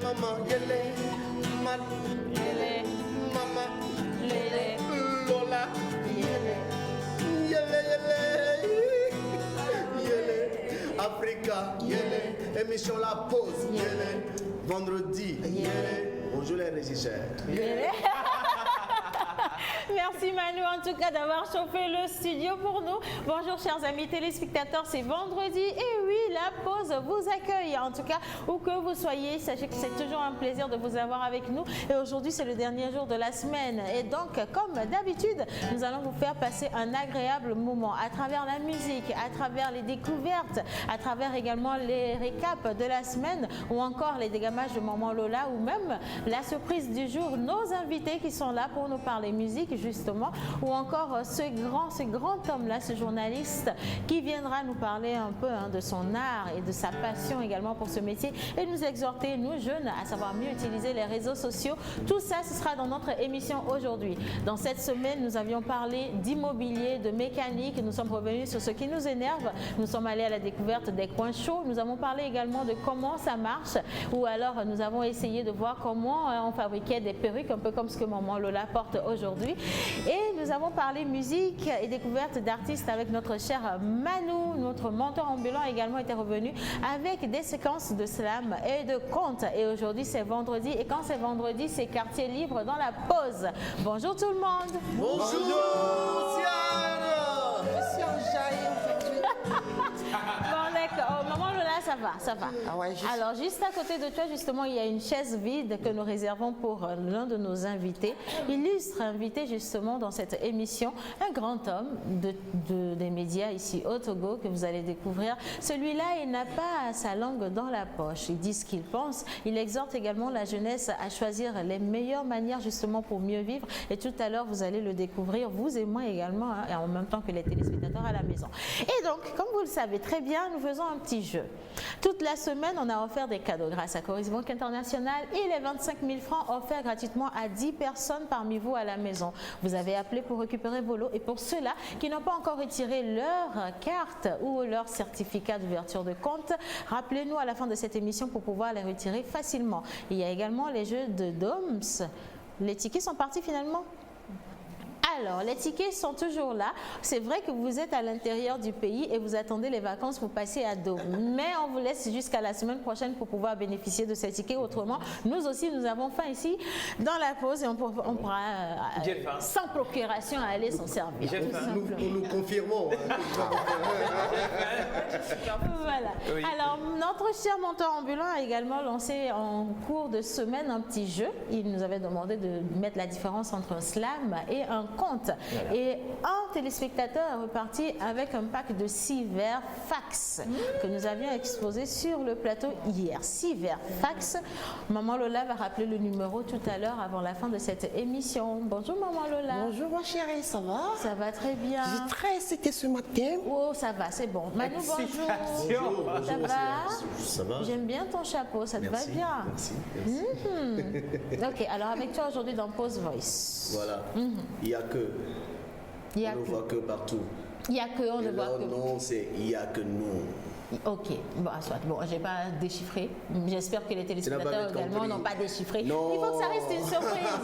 mama, yele, mat, Yele, mama, lele, Lola, yele. yele, yele, Africa, yele, émission La Pause, yele, vendredi, yele. Bonjour les régisseurs. Merci Manu en tout cas d'avoir chauffé le studio pour nous. Bonjour chers amis téléspectateurs, c'est vendredi et oui, La Pause vous accueille. En tout cas, où que vous soyez, sachez que c'est toujours un plaisir de vous avoir avec nous. Et aujourd'hui, c'est le dernier jour de la semaine. Et donc, comme d'habitude, nous allons vous faire passer un agréable moment à travers la musique, à travers les découvertes, à travers également les récaps de la semaine ou encore les dégamages de Maman Lola ou même la surprise du jour, nos invités qui sont là pour nous parler musique justement, ou encore ce grand homme-là, ce journaliste qui viendra nous parler un peu de son art et de sa passion également pour ce métier et nous exhorter, nous jeunes, à savoir mieux utiliser les réseaux sociaux. Tout ça, ce sera dans notre émission aujourd'hui. Dans cette semaine, nous avions parlé d'immobilier, de mécanique, nous sommes revenus sur ce qui nous énerve, nous sommes allés à la découverte des coins chauds, nous avons parlé également de comment ça marche, ou alors nous avons essayé de voir comment on fabriquait des perruques, un peu comme ce que Maman Lola porte aujourd'hui. Et nous avons parlé musique et découverte d'artistes avec notre cher Manu, notre mentor ambulant également était revenu avec des séquences de slam et de contes. Et aujourd'hui c'est vendredi et quand c'est vendredi c'est quartier libre dans la pause. Bonjour tout le monde. Bonjour, Tiana. Je suis en jaillit aujourd'hui. Bon d'accord, Maman Lola ça va, ça va. Ah ouais, Alors juste à côté de toi justement il y a une chaise vide que nous réservons pour l'un de nos invités, illustre invité justement dans cette émission, un grand homme des médias ici au Togo que vous allez découvrir. Celui-là il n'a pas sa langue dans la poche, il dit ce qu'il pense, il exhorte également la jeunesse à choisir les meilleures manières justement pour mieux vivre et tout à l'heure vous allez le découvrir, vous et moi également et en même temps que les téléspectateurs à la maison. Et donc comme vous le savez très bien, nous faisons un petit jeu. Toute la semaine, on a offert des cadeaux grâce à Coris Banque Internationale et les 25 000 francs offerts gratuitement à 10 personnes parmi vous à la maison. Vous avez appelé pour récupérer vos lots et pour ceux-là qui n'ont pas encore retiré leur carte ou leur certificat d'ouverture de compte, rappelez-nous à la fin de cette émission pour pouvoir les retirer facilement. Il y a également les jeux de DOMS. Les tickets sont partis finalement ? Alors, les tickets sont toujours là. C'est vrai que vous êtes à l'intérieur du pays et vous attendez les vacances pour passer à Dôme. Mais on vous laisse jusqu'à la semaine prochaine pour pouvoir bénéficier de ces tickets. Autrement, nous aussi, nous avons faim ici dans la pause et on pourra sans procuration aller s'en servir. Nous confirmons. Voilà. Oui. Alors, notre cher mentor ambulant a également lancé en cours de semaine un petit jeu. Il nous avait demandé de mettre la différence entre un slam et un conte. Voilà. Et un téléspectateur est reparti avec un pack de 6 verres fax que nous avions exposé sur le plateau hier. 6 verres fax. Maman Lola va rappeler le numéro tout à l'heure avant la fin de cette émission. Bonjour Maman Lola. Bonjour ma chérie, ça va? Ça va très bien. J'ai très excitée ce matin. Oh, ça va, c'est bon. Manu, bonjour. Bonjour. Ça va? Ça va. J'aime bien ton chapeau, ça te va bien. Merci. Ok, alors avec toi aujourd'hui dans Pause Voice. Voilà. Il n'y a que. On ne voit que partout. Il n'y a que, on ne voit que. Non, c'est il n'y a que nous. Ok, bon, soit. Bon, je n'ai pas déchiffré. J'espère que les téléspectateurs également n'ont pas déchiffré. Non. Il faut que ça reste une surprise.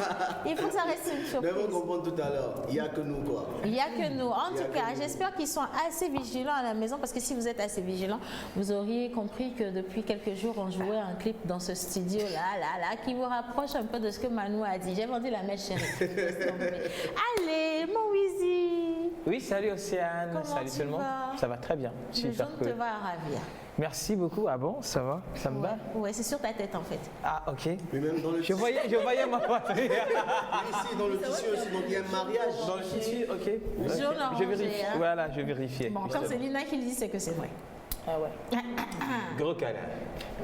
Il faut que ça reste une surprise. Mais vous comprenez tout à l'heure, il n'y a que nous quoi. Il n'y a que nous. En tout cas, j'espère qu'ils sont assez vigilants à la maison parce que si vous êtes assez vigilants, vous auriez compris que depuis quelques jours, on jouait un clip dans ce studio là, qui vous rapproche un peu de ce que Manu a dit. J'ai vendu la mèche chérie. Allez, mon Wizy. Oui, salut Océane, comment salut tout le monde. Ça va très bien. Le jaune te va ravir. Merci beaucoup. Ah bon, ça va? Ça me va? Ouais, c'est sur ta tête en fait. Ah ok. Mais même dans le je voyais ma poitrine. Ici dans le tissu aussi, donc il y a un mariage. Dans le tissu, ok. Jaune orangé, je vérifie. Hein. Voilà, je vérifiais. Bon, quand c'est Lina qui le dit, c'est que c'est vrai. Ah ouais. Gros câlin.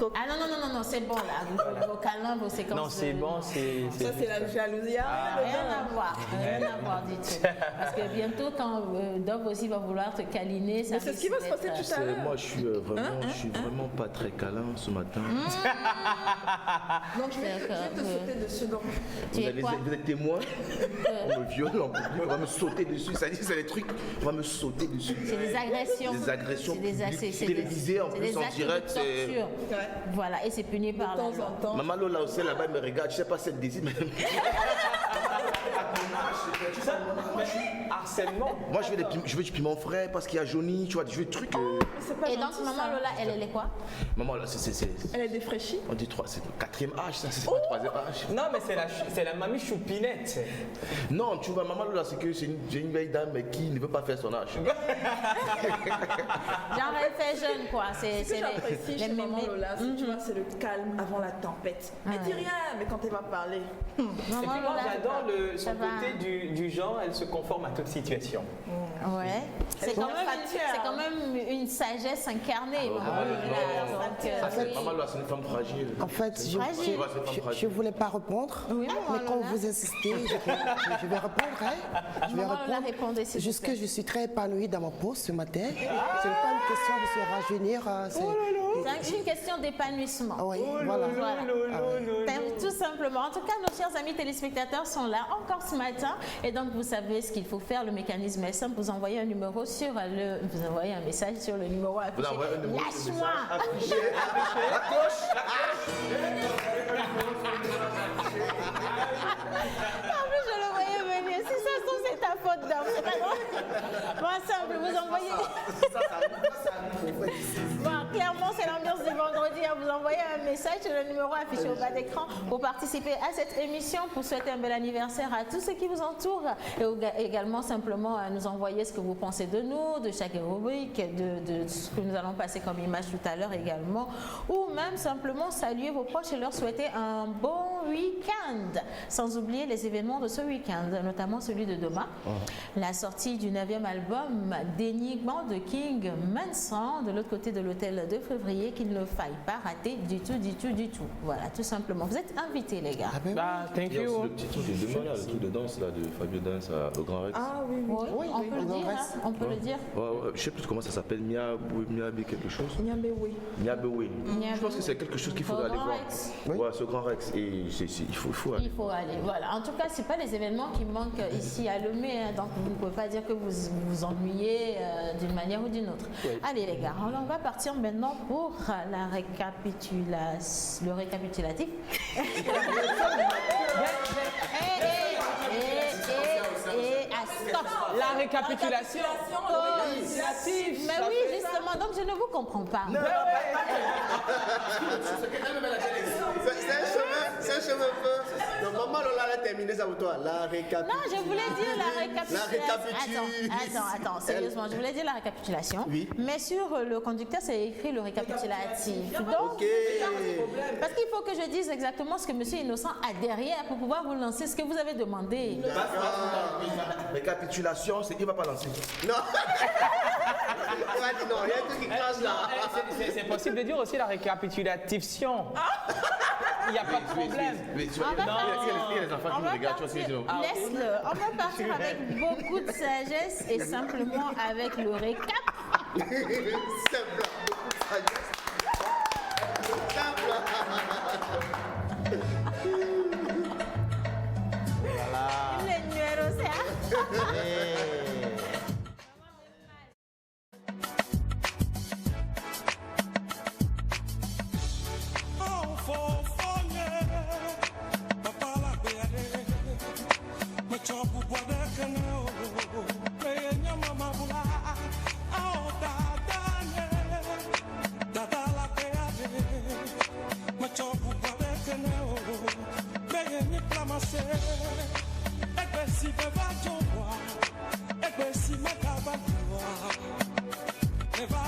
Ah non, c'est bon là. Vos câlins, vos séquences. Non, c'est bon, c'est. Ça, c'est la jalousie. Rien à voir du tout. Parce que bientôt, quand Dove aussi va vouloir te câliner, ça. Mais c'est ce qui va se passer tout à l'heure. Moi, je suis vraiment pas très câlin ce matin. Donc, je vais te sauter dessus. Donc. Vous êtes témoin. On me viole, on va me sauter dessus. Ça dit, c'est les trucs, on va me sauter dessus. C'est des agressions. Des agressions télévisées en plus en direct. C'est Voilà, et c'est puni par la De temps loi. en temps. Maman Lola aussi là-bas, elle me regarde, je sais pas si elle désire, mais. Harcèlement. Moi, je veux du piment frais parce qu'il y a jauni, tu vois, je veux des trucs. C'est pas Et donc, gentil, maman ça. Lola, elle est quoi? Maman, là, Elle est défraîchie. on dit 3, c'est le 4e âge, ça, c'est pas le 3e âge. Non, mais c'est la mamie choupinette. Non, tu vois, maman Lola, c'est que j'ai une vieille dame mais qui ne veut pas faire son âge. Genre, elle fait jeune, quoi. Ce que j'apprécie chez maman mémés. Lola, c'est, tu vois, c'est le calme avant la tempête. Elle dit rien, mais quand elle va parler, Et Maman puis moi, Lola, j'adore ça son va. côté du genre, elle se conforme à toute situation. Ouais. C'est quand, Fatière. même une sagesse incarnée, maman Lola. Donc, Ça, c'est oui. maman Lola, c'est une femme fragile. En fait, Fragile. je voulais pas répondre, Oui, mais maman quand Lola. vous insistez, je vais répondre. Hein. Je vais Maman Lola, répondre. répondez, s'il vous Jusque plaît. je suis très épanouie dans mon poste ce matin. Ce n'est pas une question de se rajeunir. C'est une question d'épanouissement. Oui, voilà. Tout simplement. En tout cas, nos chers amis téléspectateurs sont là encore ce matin. Et donc, vous savez ce qu'il faut faire. Le mécanisme est simple. Vous envoyez un numéro sur vous envoyez un message sur le numéro affiché. Vous envoyez un numéro sur le Lâche-moi! La cloche. En plus, je le voyais venir. Si ça se trouve, c'est ta faute d'homme. C'est pas grave. Bon, simple, vous envoyez. Bon, clairement, c'est l'ambiance du vendredi. Vous envoyez un message sur le numéro affiché au bas d'écran pour participer à cette émission, pour souhaiter un bel anniversaire à tous ceux qui vous entourent et également simplement à nous envoyer ce que vous pensez de nous, de chaque rubrique, de ce que nous allons passer comme image tout à l'heure également, ou même simplement saluer vos proches et leur souhaiter un bon week-end. Sans oublier les événements de ce week-end, notamment celui de demain, la sortie du 9e album d'Enigma de King Manson, de l'autre côté de l'hôtel de février, qu'il ne faille pas rater du tout. Voilà, tout simplement. Vous êtes invités, les gars. Bah, thank Il y a aussi you. le petit truc de demain, là, le truc de danse là, de Fabio Dance au Grand Rex. Ah oui, oui. Oui, on peut le dire, hein, on peut le dire. Ouais, je sais plus comment ça s'appelle, Miabe quelque chose. Niambe, oui. Miabe, oui. Je pense que c'est quelque chose qu'il faudrait Au aller Grand voir. Rex. Ouais, ce Grand Rex. Et il faut aller. Il faut aller, voilà. En tout cas, c'est pas les événements qui manquent ici à Lemay, hein, donc vous ne pouvez pas dire que vous vous ennuyez d'une manière ou d'une autre. Allez les gars, on va partir maintenant pour le récapitulatif. Stop. La récapitulation. Mais oui, justement, donc je ne vous comprends pas. C'est un chemin peu. Donc, maman Lola a terminé ça pour toi. La récapitulation. Non, je voulais dire la récapitulation. récapitule. Attends, sérieusement, je voulais dire la récapitulation. Oui. Mais sur le conducteur, c'est écrit le récapitulatif. Donc, Ok. parce qu'il faut que je dise exactement ce que M. Innocent a derrière pour pouvoir vous lancer ce que vous avez demandé. Récapitulation, c'est qu'il va pas lancer. Non. Il va dire non, il y a un truc qui crache là. C'est possible de dire aussi la récapitulation. Il n'y a pas de problème. Mais tu vois, il y a les enfants qui nous regardent, tu vois, c'est genre. Laisse-le. On va partir avec beaucoup de sagesse et simplement avec le récap. Simple. Simple. Le numéro, c'est Never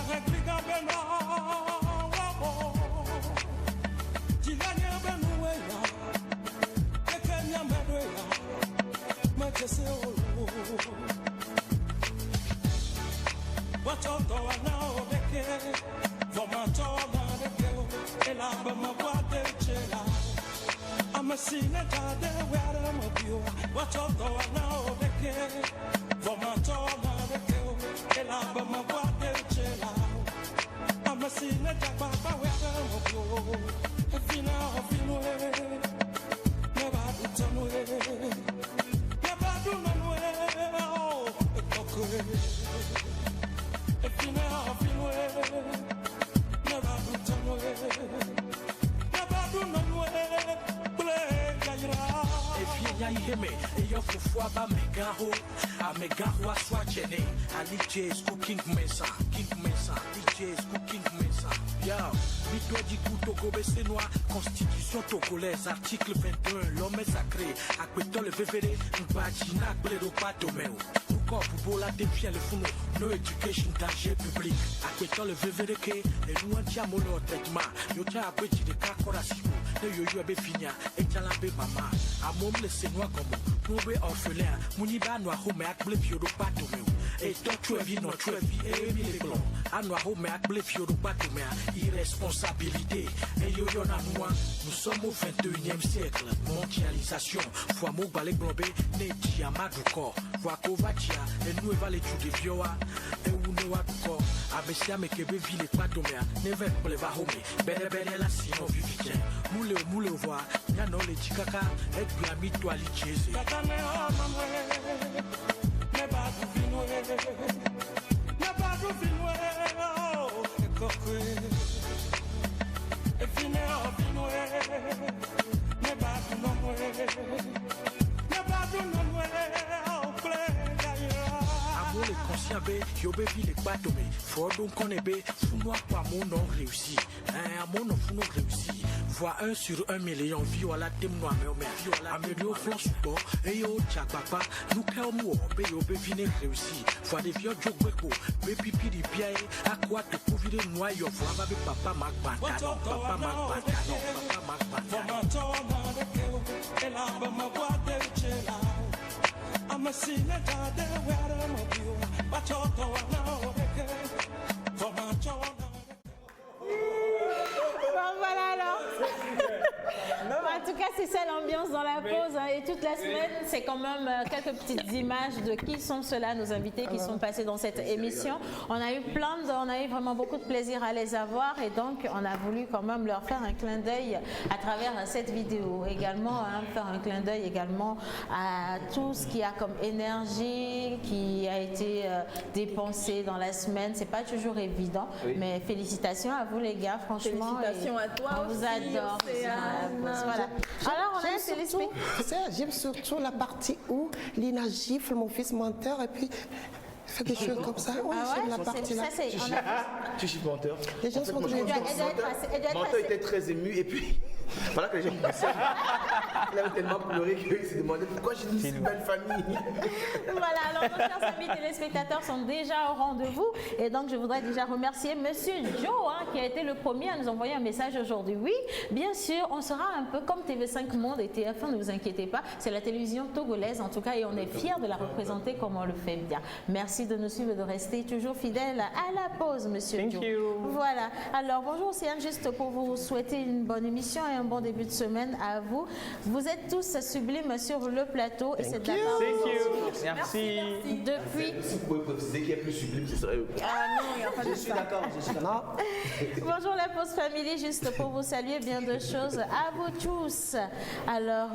ya iheme eyo fufu aba megaro a megaro aswa chene a DJ is cooking mesa DJ is cooking mesa yo Mito du coup Togo Bessenois Constitution togolaise article 21 l'homme est sacré Akweto le VVD Mbachina Bledo Patomeo Pourquoi pour la défier le founo No education danger public Akweto le VVD ke et nous antia mono traitement Yo tia abeti de kakorasiku Ne yo yo be finia et tia lambe mama Amom le Senois comme Moube orphelin Muniba noa home akble fiodo Patomeo Et toi tu es vie non tu es vie et mi les blancs Anoa home akble fiodo Patomeo Irresponsabilité et yo yo na moi nous sommes au 21e siècle mondialisation fois mo balé globé ne dia maduko fois kovatia et nous va l'étude vioa et où ne wa duko abesia mekebe ville patomea never pleva home bele bele la sino vivitien moule voir ya no le chikaka et puis ami toi li chese takame o mamwe ne ba du vinwe e kokwe e fine o vinwe ne ba du nomwe o plega amour les conscients bé yo bé vie les bateaux mais faut donc qu'on est bé fou noir pas mon non réussi amour non fou non réussi Voix 1 sur 1 million vie à la thème noire mais viola améliore flanc support et yo tchak papa nous calmo bé yo bé vine réussi voix des vieux jog beko bé pipi di bien à quoi te pour vider noyau voix va bé papa mac bantano papa mac bantano el aba ma guarda cela I'm a sinner that where I'm of you but you don't know for my child. Bon, voilà alors. En tout cas, c'est ça l'ambiance dans la pause. Hein. Et toute la semaine, c'est quand même quelques petites images de qui sont ceux-là, nos invités qui sont passés dans cette émission. On a eu on a eu vraiment beaucoup de plaisir à les avoir. Et donc, on a voulu quand même leur faire un clin d'œil à travers cette vidéo. Également, hein, faire un clin d'œil également à tout ce qu'il y a comme énergie qui a été dépensé dans la semaine. C'est pas toujours évident. Oui. Mais félicitations à vous les gars, franchement. Félicitations à toi on aussi. Vous adore. Voilà. Alors, on a j'aime surtout la partie où Lina gifle mon fils menteur et puis fait des choses comme ça. Ouais, j'aime la partie là. Tu chiffres menteur. Les gens sont très Menteur était très ému et puis voilà que les gens me disaient, il avait tellement pleuré qu'il s'est demandé pourquoi j'ai dit une belle famille. Voilà, alors nos chers amis téléspectateurs sont déjà au rendez-vous et donc je voudrais déjà remercier Monsieur Joe hein, qui a été le premier à nous envoyer un message aujourd'hui. Oui, bien sûr, on sera un peu comme TV5 Monde et TF1, ne vous inquiétez pas, c'est la télévision togolaise en tout cas et on est fiers de la représenter comme on le fait bien. Merci de nous suivre et de rester toujours fidèles à la pause, Monsieur Joe. Thank you. Voilà, alors bonjour Océane, juste pour vous souhaiter une bonne émission et un bon début de semaine à vous. Vous êtes tous sublimes sur le plateau et c'est d'abord. Merci. Depuis. Si vous pouvez préciser qui est plus sublime, ce serait eux. Ah non, il n'y a pas de Je suis d'accord, Bonjour la pause famille, juste pour vous saluer, bien de choses à vous tous. Alors,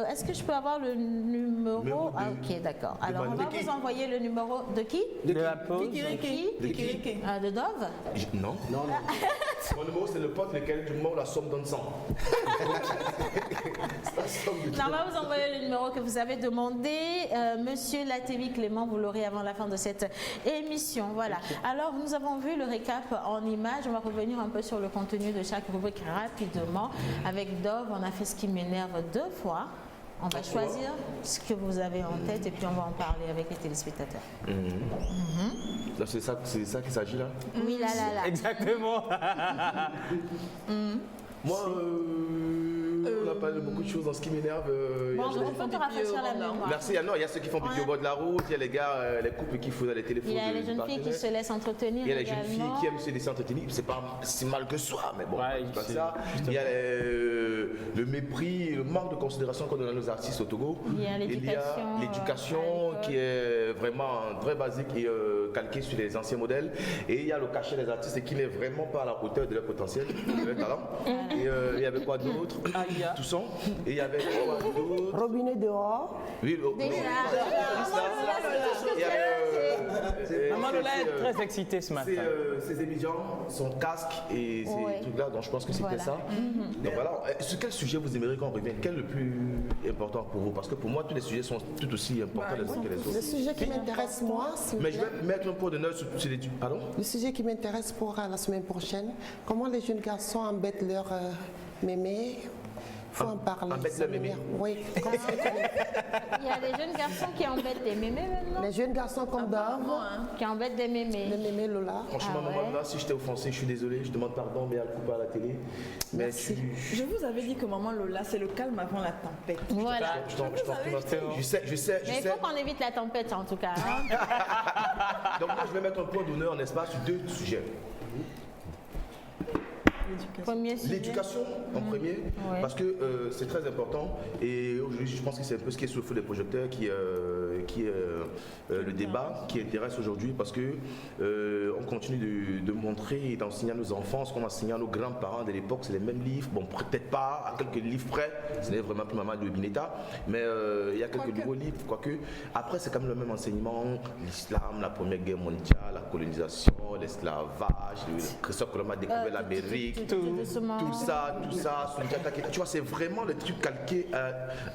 est-ce que je peux avoir le numéro? Ah ok, d'accord. Alors, on va vous envoyer le numéro de qui? De la pause. De qui? De Dove? Non. Mon numéro, c'est le pote lequel du moment où la somme donne 100. Non, on va vous envoyer le numéro que vous avez demandé. Monsieur Latévi Clément, vous l'aurez avant la fin de cette émission. Voilà. Alors, nous avons vu le récap en images. On va revenir un peu sur le contenu de chaque rubrique rapidement. Avec Dove, on a fait ce qui m'énerve 2 fois. On va choisir ce que vous avez en tête et puis on va en parler avec les téléspectateurs. C'est ça qu'il s'agit là? Oui, là. Exactement. Moi, on a parlé de beaucoup de choses dans ce qui m'énerve. Bon, on peut te rafraîchir la mémoire. Merci. Il y a ceux qui font pipi au bord de la route, il y a les gars, les couples qui font dans les téléphones. Il y a les jeunes filles qui se laissent entretenir. Il y a les jeunes filles qui aiment se laisser entretenir. C'est pas si mal que soi, mais bon, c'est pas ça. Il y a le mépris, le manque de considération qu'on donne à nos artistes au Togo. Il y a l'éducation qui est vraiment très basique et calqué sur les anciens modèles. Et il y a le cachet des artistes qui n'est vraiment pas à la hauteur de leur potentiel, de leur talent. Et il y avait quoi d'autre? Tout ça. Et il y avait quoi d'autre? Robinet dehors. Oui, Maman Lola est très excitée ce matin. Ces étudiants, son casque et ces trucs-là, donc je pense que c'était ça. Donc voilà, sur quel sujet vous aimeriez qu'on revienne? Quel est le plus important pour vous? Parce que pour moi, tous les sujets sont tout aussi importants les uns que les autres. Le sujet qui m'intéresse, moi, Mais je vais mettre un point d'honneur sur les... Pardon? le sujet qui m'intéresse pour la semaine prochaine, comment les jeunes garçons embêtent leur mémé. Il faut en parler. Embêtent leur mémé? Oui. Il y a des jeunes garçons qui embêtent des mémés maintenant. Les jeunes garçons comme Dave, Qui embêtent des mémés. les mémés Lola. Franchement, maman, là, si je t'ai offensé, je suis désolé, je demande pardon, mais elle coupe à la télé. Mais Je vous avais dit que maman Lola, c'est le calme avant la tempête. Voilà. je t'en prie. Je sais. Mais il faut qu'on évite la tempête en tout cas. Hein. Donc moi, je vais mettre un point d'honneur, n'est-ce pas, sur deux sujets. Premier sujet. L'éducation en premier, parce que c'est très important et aujourd'hui je pense que c'est un peu ce qui est sous le feu des projecteurs qui est le débat qui intéresse aujourd'hui parce que on continue de montrer et d'enseigner à nos enfants ce qu'on enseignait à nos grands-parents de l'époque, c'est les mêmes livres, bon peut-être pas à quelques livres près, ce n'est vraiment plus Maman de Bineta, mais il y a quelques nouveaux livres, quoique après c'est quand même le même enseignement, l'islam, la première guerre mondiale, la colonisation, l'esclavage, Christophe Colomb a découvert l'Amérique, tout ça, tu vois, c'est vraiment le truc calqué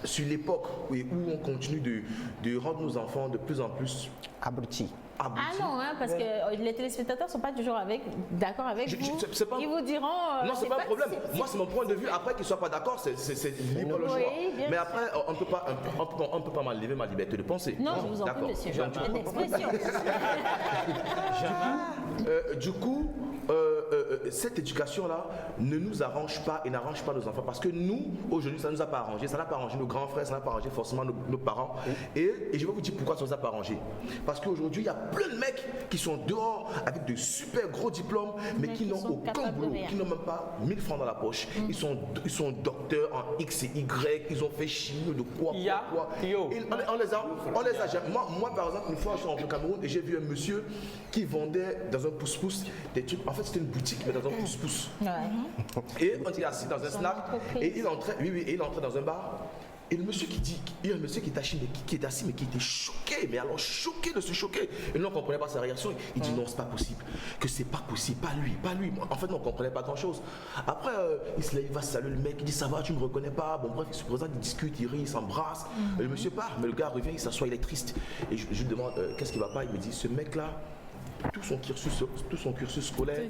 sur l'époque où on continue de rendre nos enfants de plus en plus Abrutis. Ah non, hein, parce que les téléspectateurs ne sont pas toujours d'accord avec vous. Ils vous diront... non, c'est pas un problème. Moi, c'est mon point de vue. Après qu'ils ne soient pas d'accord, c'est libre le choix. Mais après, on ne peut pas m'enlever ma liberté de penser. Non, je vous en prie, monsieur. Une expression. Du coup, cette éducation-là ne nous arrange pas et n'arrange pas nos enfants. Parce que nous, aujourd'hui, ça ne nous a pas arrangé. Ça n'a pas arrangé nos grands frères, ça n'a pas arrangé forcément nos parents. Et je vais vous dire pourquoi ça ne nous a pas arrangé. Parce qu'aujourd'hui, il y a plein de mecs qui sont dehors avec de super gros diplômes, mais qui n'ont aucun boulot, qui n'ont même pas 1000 francs dans la poche. Ils sont docteurs en X et Y, ils ont fait chimie de quoi. Et on les a jamais. Moi, par exemple, une fois, je suis rentré au Cameroun et j'ai vu un monsieur qui vendait dans un pouce-pouce des trucs. En fait, c'était une boutique, mais dans un pouce-pouce. Et on était assis dans un snack et il entrait dans un bar. Et le monsieur il y a un monsieur qui est assis, mais qui était choqué, mais alors choqué de se choquer. Et nous, on ne comprenait pas sa réaction. Il dit non, c'est pas possible, que c'est pas possible, pas lui. En fait, nous, on ne comprenait pas grand-chose. Après, il va saluer le mec, il dit ça va, tu ne me reconnais pas. Bon, bref, il se présente, il discute, il rit, il s'embrasse. Et le monsieur part, mais le gars revient, il s'assoit, il est triste. Et je lui demande qu'est-ce qui va pas. Il me dit ce mec-là, tout son cursus scolaire,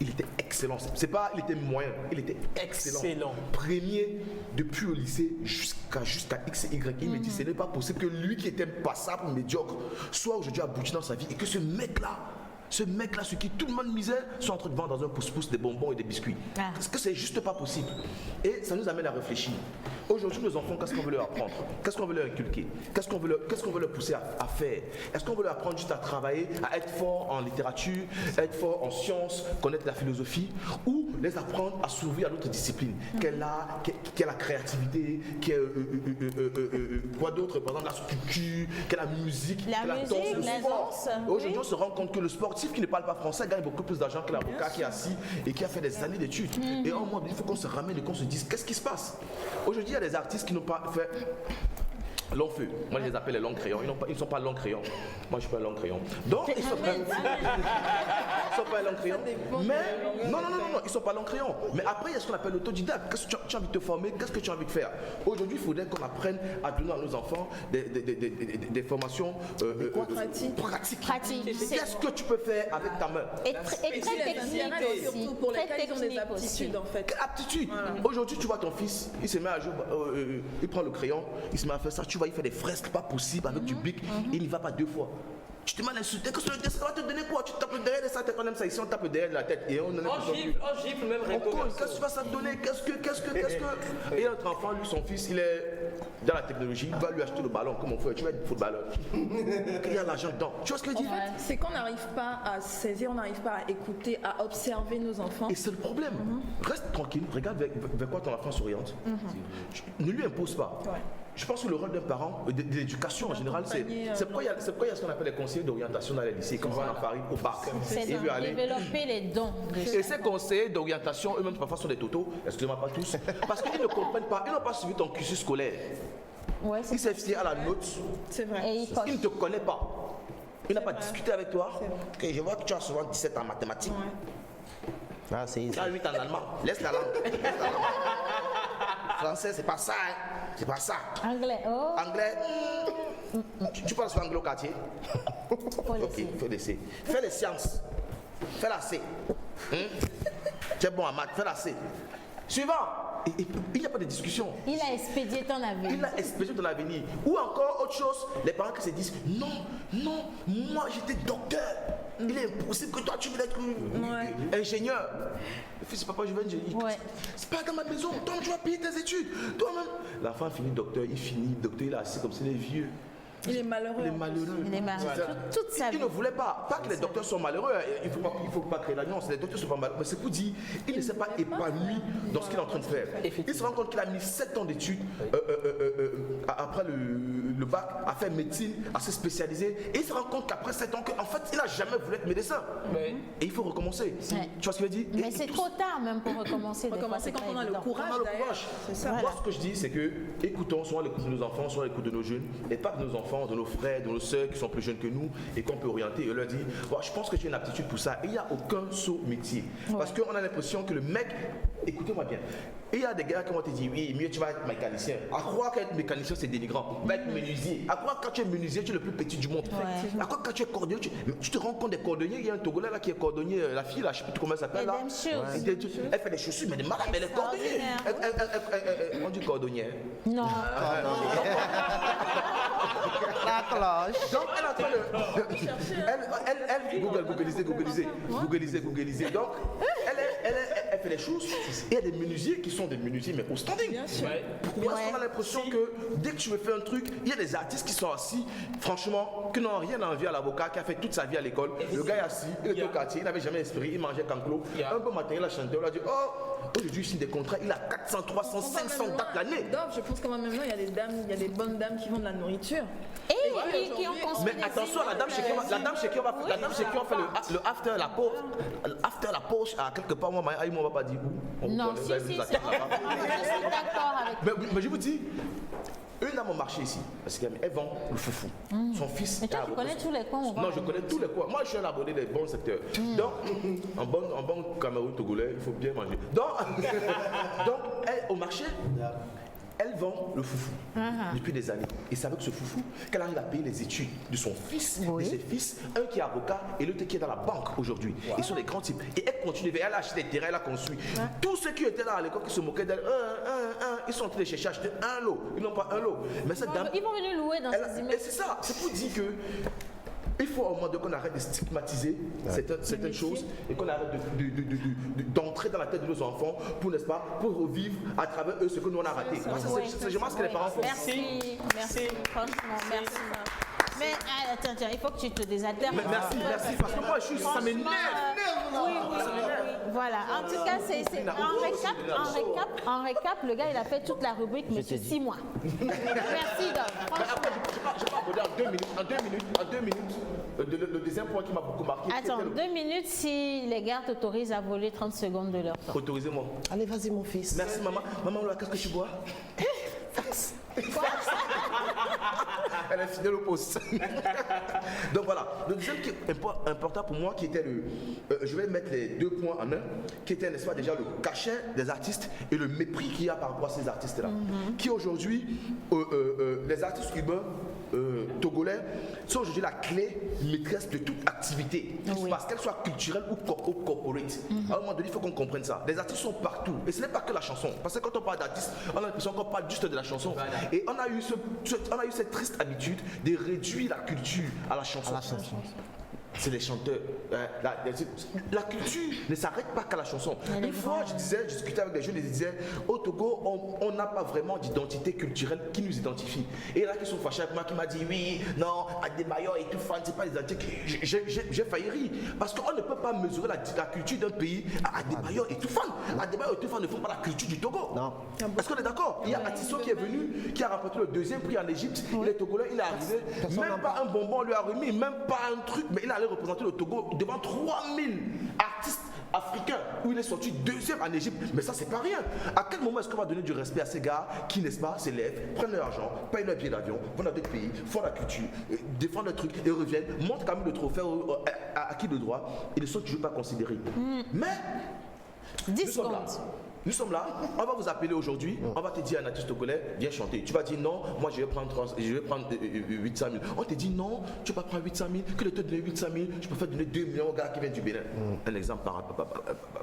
il était excellent. C'est pas, il était moyen, il était excellent. Premier depuis le lycée jusqu'à X et Y. Il me dit ce n'est pas possible que lui qui était passable, médiocre, soit aujourd'hui abouti dans sa vie et que ce mec-là, sur qui tout le monde misait, soit en train de vendre dans un pouce-pouce des bonbons et des biscuits. Parce que c'est juste pas possible. Et ça nous amène à réfléchir. Aujourd'hui, nos enfants, qu'est-ce qu'on veut leur apprendre? Qu'est-ce qu'on veut leur inculquer? Qu'est-ce qu'on veut leur pousser à faire? Est-ce qu'on veut leur apprendre juste à travailler, à être fort en littérature, être fort en sciences, connaître la philosophie, ou les apprendre à s'ouvrir à d'autres disciplines? Qu'est la créativité, quoi d'autre? Par exemple, la sculpture, qu'est la musique, la danse, le sport. Aujourd'hui, on se rend compte que le sportif qui ne parle pas français gagne beaucoup plus d'argent que l'avocat qui est assis et qui a fait des années d'études. Et au moins, il faut qu'on se ramène et qu'on se dise qu'est-ce qui se passe. Aujourd'hui, il y a des artistes qui n'ont pas fait long feu. Moi, je les appelle les longs crayons. Ils ne sont pas longs crayons. Moi, je suis pas un long crayon. Donc, ils sont pas longs crayons. Mais, non, ils ne sont pas longs crayons. Mais après, il y a ce qu'on appelle l'autodidacte. Qu'est-ce que tu as envie de te former? Qu'est-ce que tu as envie de faire? Aujourd'hui, il faudrait qu'on apprenne à donner à nos enfants des formations pratiques. Qu'est-ce que tu peux faire avec ta main? Et très technique aussi. Surtout pour lesquels ils ont des aptitudes, en fait. Quelle aptitude? Aujourd'hui, tu vois ton fils, il se met à jouer, il prend le crayon, il se met à faire ça. Tu vois, il fait des fresques pas possibles avec du bic, il n'y va pas 2 fois. Tu te mets à l'insulter, qu'est-ce que le dessin va te donner quoi? Tu tapes le derrière de sa tête, on aime ça ici, on tape le derrière de la tête et on en gifle même qu'est-ce que tu vas ça te donner? Qu'est-ce que Et notre enfant, lui, son fils, il est dans la technologie, il va lui acheter le ballon comme on fait, tu vas être footballeur. Il y a l'argent dedans. Tu vois ce que je dis? C'est qu'on n'arrive pas à saisir, on n'arrive pas à écouter, à observer nos enfants. Et c'est le problème. Reste tranquille, regarde vers quoi ton enfant s'oriente. Ne lui impose pas. je pense que le rôle d'un parent, de l'éducation en général, c'est pourquoi il y a ce qu'on appelle les conseillers d'orientation dans les lycées, comme on en Paris au parc. C'est de développer les dons. Et ces conseillers d'orientation, eux-mêmes parfois sont des totos, excusez-moi pas tous, parce qu'ils ne comprennent pas, ils n'ont pas suivi ton cursus scolaire. Ouais, Ils s'est fié à la note, C'est vrai. Et il coche. il ne te connaît pas. Il n'a pas discuté avec toi. Ok, je vois que tu as souvent 17 en mathématiques. Ah, c'est Tu as 8 en allemand. Laisse la langue. Français, c'est pas ça. Hein. C'est pas ça. Anglais, oh, Anglais, tu parles sur l'anglais au quartier. faut Ok, laisser. il faut laisser. Fais les sciences. Fais la C. Tu es bon en maths, fais la C. Suivant. Et il n'y a pas de discussion. Il a expédié ton avenir. Il a expédié de l'avenir. Ou encore autre chose, les parents qui se disent non, moi j'étais docteur. Il est impossible que toi tu veux être ingénieur. Le fils, papa, je veux être ingénieur. Ouais. C'est pas dans ma maison. Toi, tu vas payer tes études. Toi-même. L'enfant finit docteur, il est assis comme c'est les vieux. Il est malheureux. Il est malheureux. Il est malheureux toute sa Il vie. ne voulait pas que les docteurs soient malheureux. Il ne faut pas créer l'alliance. Les docteurs sont pas malheureux. Mais c'est pour dire, il ne s'est pas épanoui dans ce qu'il est en train de faire. Il se rend compte qu'il a mis 7 ans d'études après le bac à faire médecine, à se spécialiser. Et il se rend compte qu'après 7 ans, en fait, il n'a jamais voulu être médecin. Et il faut recommencer. Ouais. Tu vois ce que je veux dire? Mais c'est trop tard même pour recommencer. Recommencer quand on a le courage. On a le d'ailleurs. courage. C'est ça. Moi, ce que je dis, c'est que écoutons soit l'écoute de nos enfants, soit l'écoute de nos jeunes, et pas de nos enfants, de nos frères, de nos soeurs qui sont plus jeunes que nous et qu'on peut orienter et leur dire bon, je pense que tu as une aptitude pour ça. Et il n'y a aucun saut métier. Parce qu'on a l'impression que le mec, écoutez-moi bien, et il y a des gars qui vont te dire oui, mieux tu vas être mécanicien. À croire qu'être mécanicien c'est dénigrant. Va être menuisier. À croire que quand tu es menuisier, tu es le plus petit du monde. À croire que quand tu es cordonnier, tu te rends compte des cordonniers. Il y a un Togolais là qui est cordonnier, la fille là, je ne sais plus comment elle s'appelle là. Elle fait des chaussures, mais des malades, mais elle est cordonnier. On dit cordonnier. Non. La cloche. Donc elle est en train de. Elle googliser. Donc elle fait les choses. Et il y a des menuisiers qui sont des menuisiers, mais au standing. Bien sûr. Pourquoi est-ce qu'on a l'impression que dès que tu veux faire un truc, il y a des artistes qui sont assis, franchement, qui n'ont rien à envier à l'avocat, qui a fait toute sa vie à l'école. Le gars est assis, il était au quartier, il n'avait jamais esprit, il mangeait canclo. Un peu matin, il a chanté, on a dit oh, aujourd'hui il signe des contrats, il a 400, 300, 500 dates l'année. Je pense qu'en même temps, il y a des dames, il y a des bonnes dames qui vendent de la nourriture. Et qui ont construit Mais attention, la dame chez qui on fait le after, la pause, à quelque part, moi, on va pas dire où. On Non, vous si, connaît, vous si, allez nous c'est attendre là-bas. je suis d'accord avec Mais je vous dis, une dame au marché ici, parce qu'elle vend le foufou. Son fils. Mais toi, tu connais tous les coins où on Non, va je connais tous les coins. Moi, je suis un abonné des bons secteurs. Donc, en bon Cameroun togolais, il faut bien manger. Donc elle, au marché, elle vend le foufou depuis des années. Et c'est avec ce foufou qu'elle arrive à payer les études de son fils, de ses fils, un qui est avocat et l'autre qui est dans la banque aujourd'hui. Ils sont des grands types. Et elle continue, elle a acheté des terrains, elle a construit. Tous ceux qui étaient là à l'école qui se moquaient d'elle, ils sont en train de chercher à acheter un lot. Ils n'ont pas un lot. Mais cette dame. Ils vont venir louer dans ces Et immeubles. c'est ça, c'est pour dire que. Il faut au moins qu'on arrête de stigmatiser certaines choses et qu'on arrête d'entrer dans la tête de nos enfants pour, n'est-ce pas, pour revivre à travers eux ce que nous on a raté. C'est vraiment ce que les parents font. Merci, franchement, merci. Mais attends, il faut que tu te désaltères. Merci, parce que moi ça m'énerve. Oui. Voilà, en tout cas, c'est en récap, le gars il a fait toute la rubrique, mais c'est 6 mois. Merci Dom. Mais après, je vais aborder en 2 minutes, le deuxième point qui m'a beaucoup marqué. Attends, 2 minutes si les gars t'autorisent à voler 30 secondes de leur temps. Autorisez-moi. Allez, vas-y, mon fils. Merci maman. Maman, qu'est-ce que tu bois? Elle est fidèle au poste. Donc voilà, le deuxième qui est important pour moi, qui était je vais mettre les 2 points en un, qui était, n'est-ce pas, déjà le cachet des artistes et le mépris qu'il y a par rapport à ces artistes-là. Qui aujourd'hui, les artistes urbains togolais sont aujourd'hui la clé maîtresse de toute activité, parce qu'elle soit culturelle ou corporate. À un moment donné, il faut qu'on comprenne ça. Les artistes sont partout, et ce n'est pas que la chanson, parce que quand on parle d'artistes, on a l'impression qu'on parle juste de la chanson. Et on a eu cette triste habitude de réduire la culture à la chanson. c'est les chanteurs. La culture ne s'arrête pas qu'à la chanson. Une fois, je discutais avec des jeunes et ils disaient, au Togo, on n'a pas vraiment d'identité culturelle qui nous identifie. Et là, qui sont fâchés avec moi, qui m'a dit, oui, non, Adebayor et tout fan, c'est pas les identités. J'ai failli rire. Parce qu'on ne peut pas mesurer la culture d'un pays à Adebayor et tout fan. Adebayor et tout fan ne font pas la culture du Togo. Non. Est-ce qu'on est d'accord? Il y a Atisso qui est venu, qui a remporté le 2e prix en Égypte. Il est togolais, il est arrivé. Même pas un bonbon lui a remis, même pas un truc, mais il allait représenter le Togo devant 3000 artistes africains où il est sorti 2e en Égypte. Mais ça, c'est pas rien. À quel moment est-ce qu'on va donner du respect à ces gars qui, n'est-ce pas, s'élèvent, prennent leur argent, payent leur billet d'avion, vont dans d'autres pays, font la culture, défendent le truc et reviennent, montrent quand même le trophée à qui de droit. Ils ne sont toujours pas considérés. Mais 10 secondes. Nous sommes là, on va vous appeler aujourd'hui, on va te dire un artiste togolais, viens chanter. Tu vas dire non, moi je vais prendre 800 000. On te dit non, tu vas pas prendre 800 000, que le te donner 800 000, je préfère donner 2 millions aux gars qui viennent du Bénin. Un exemple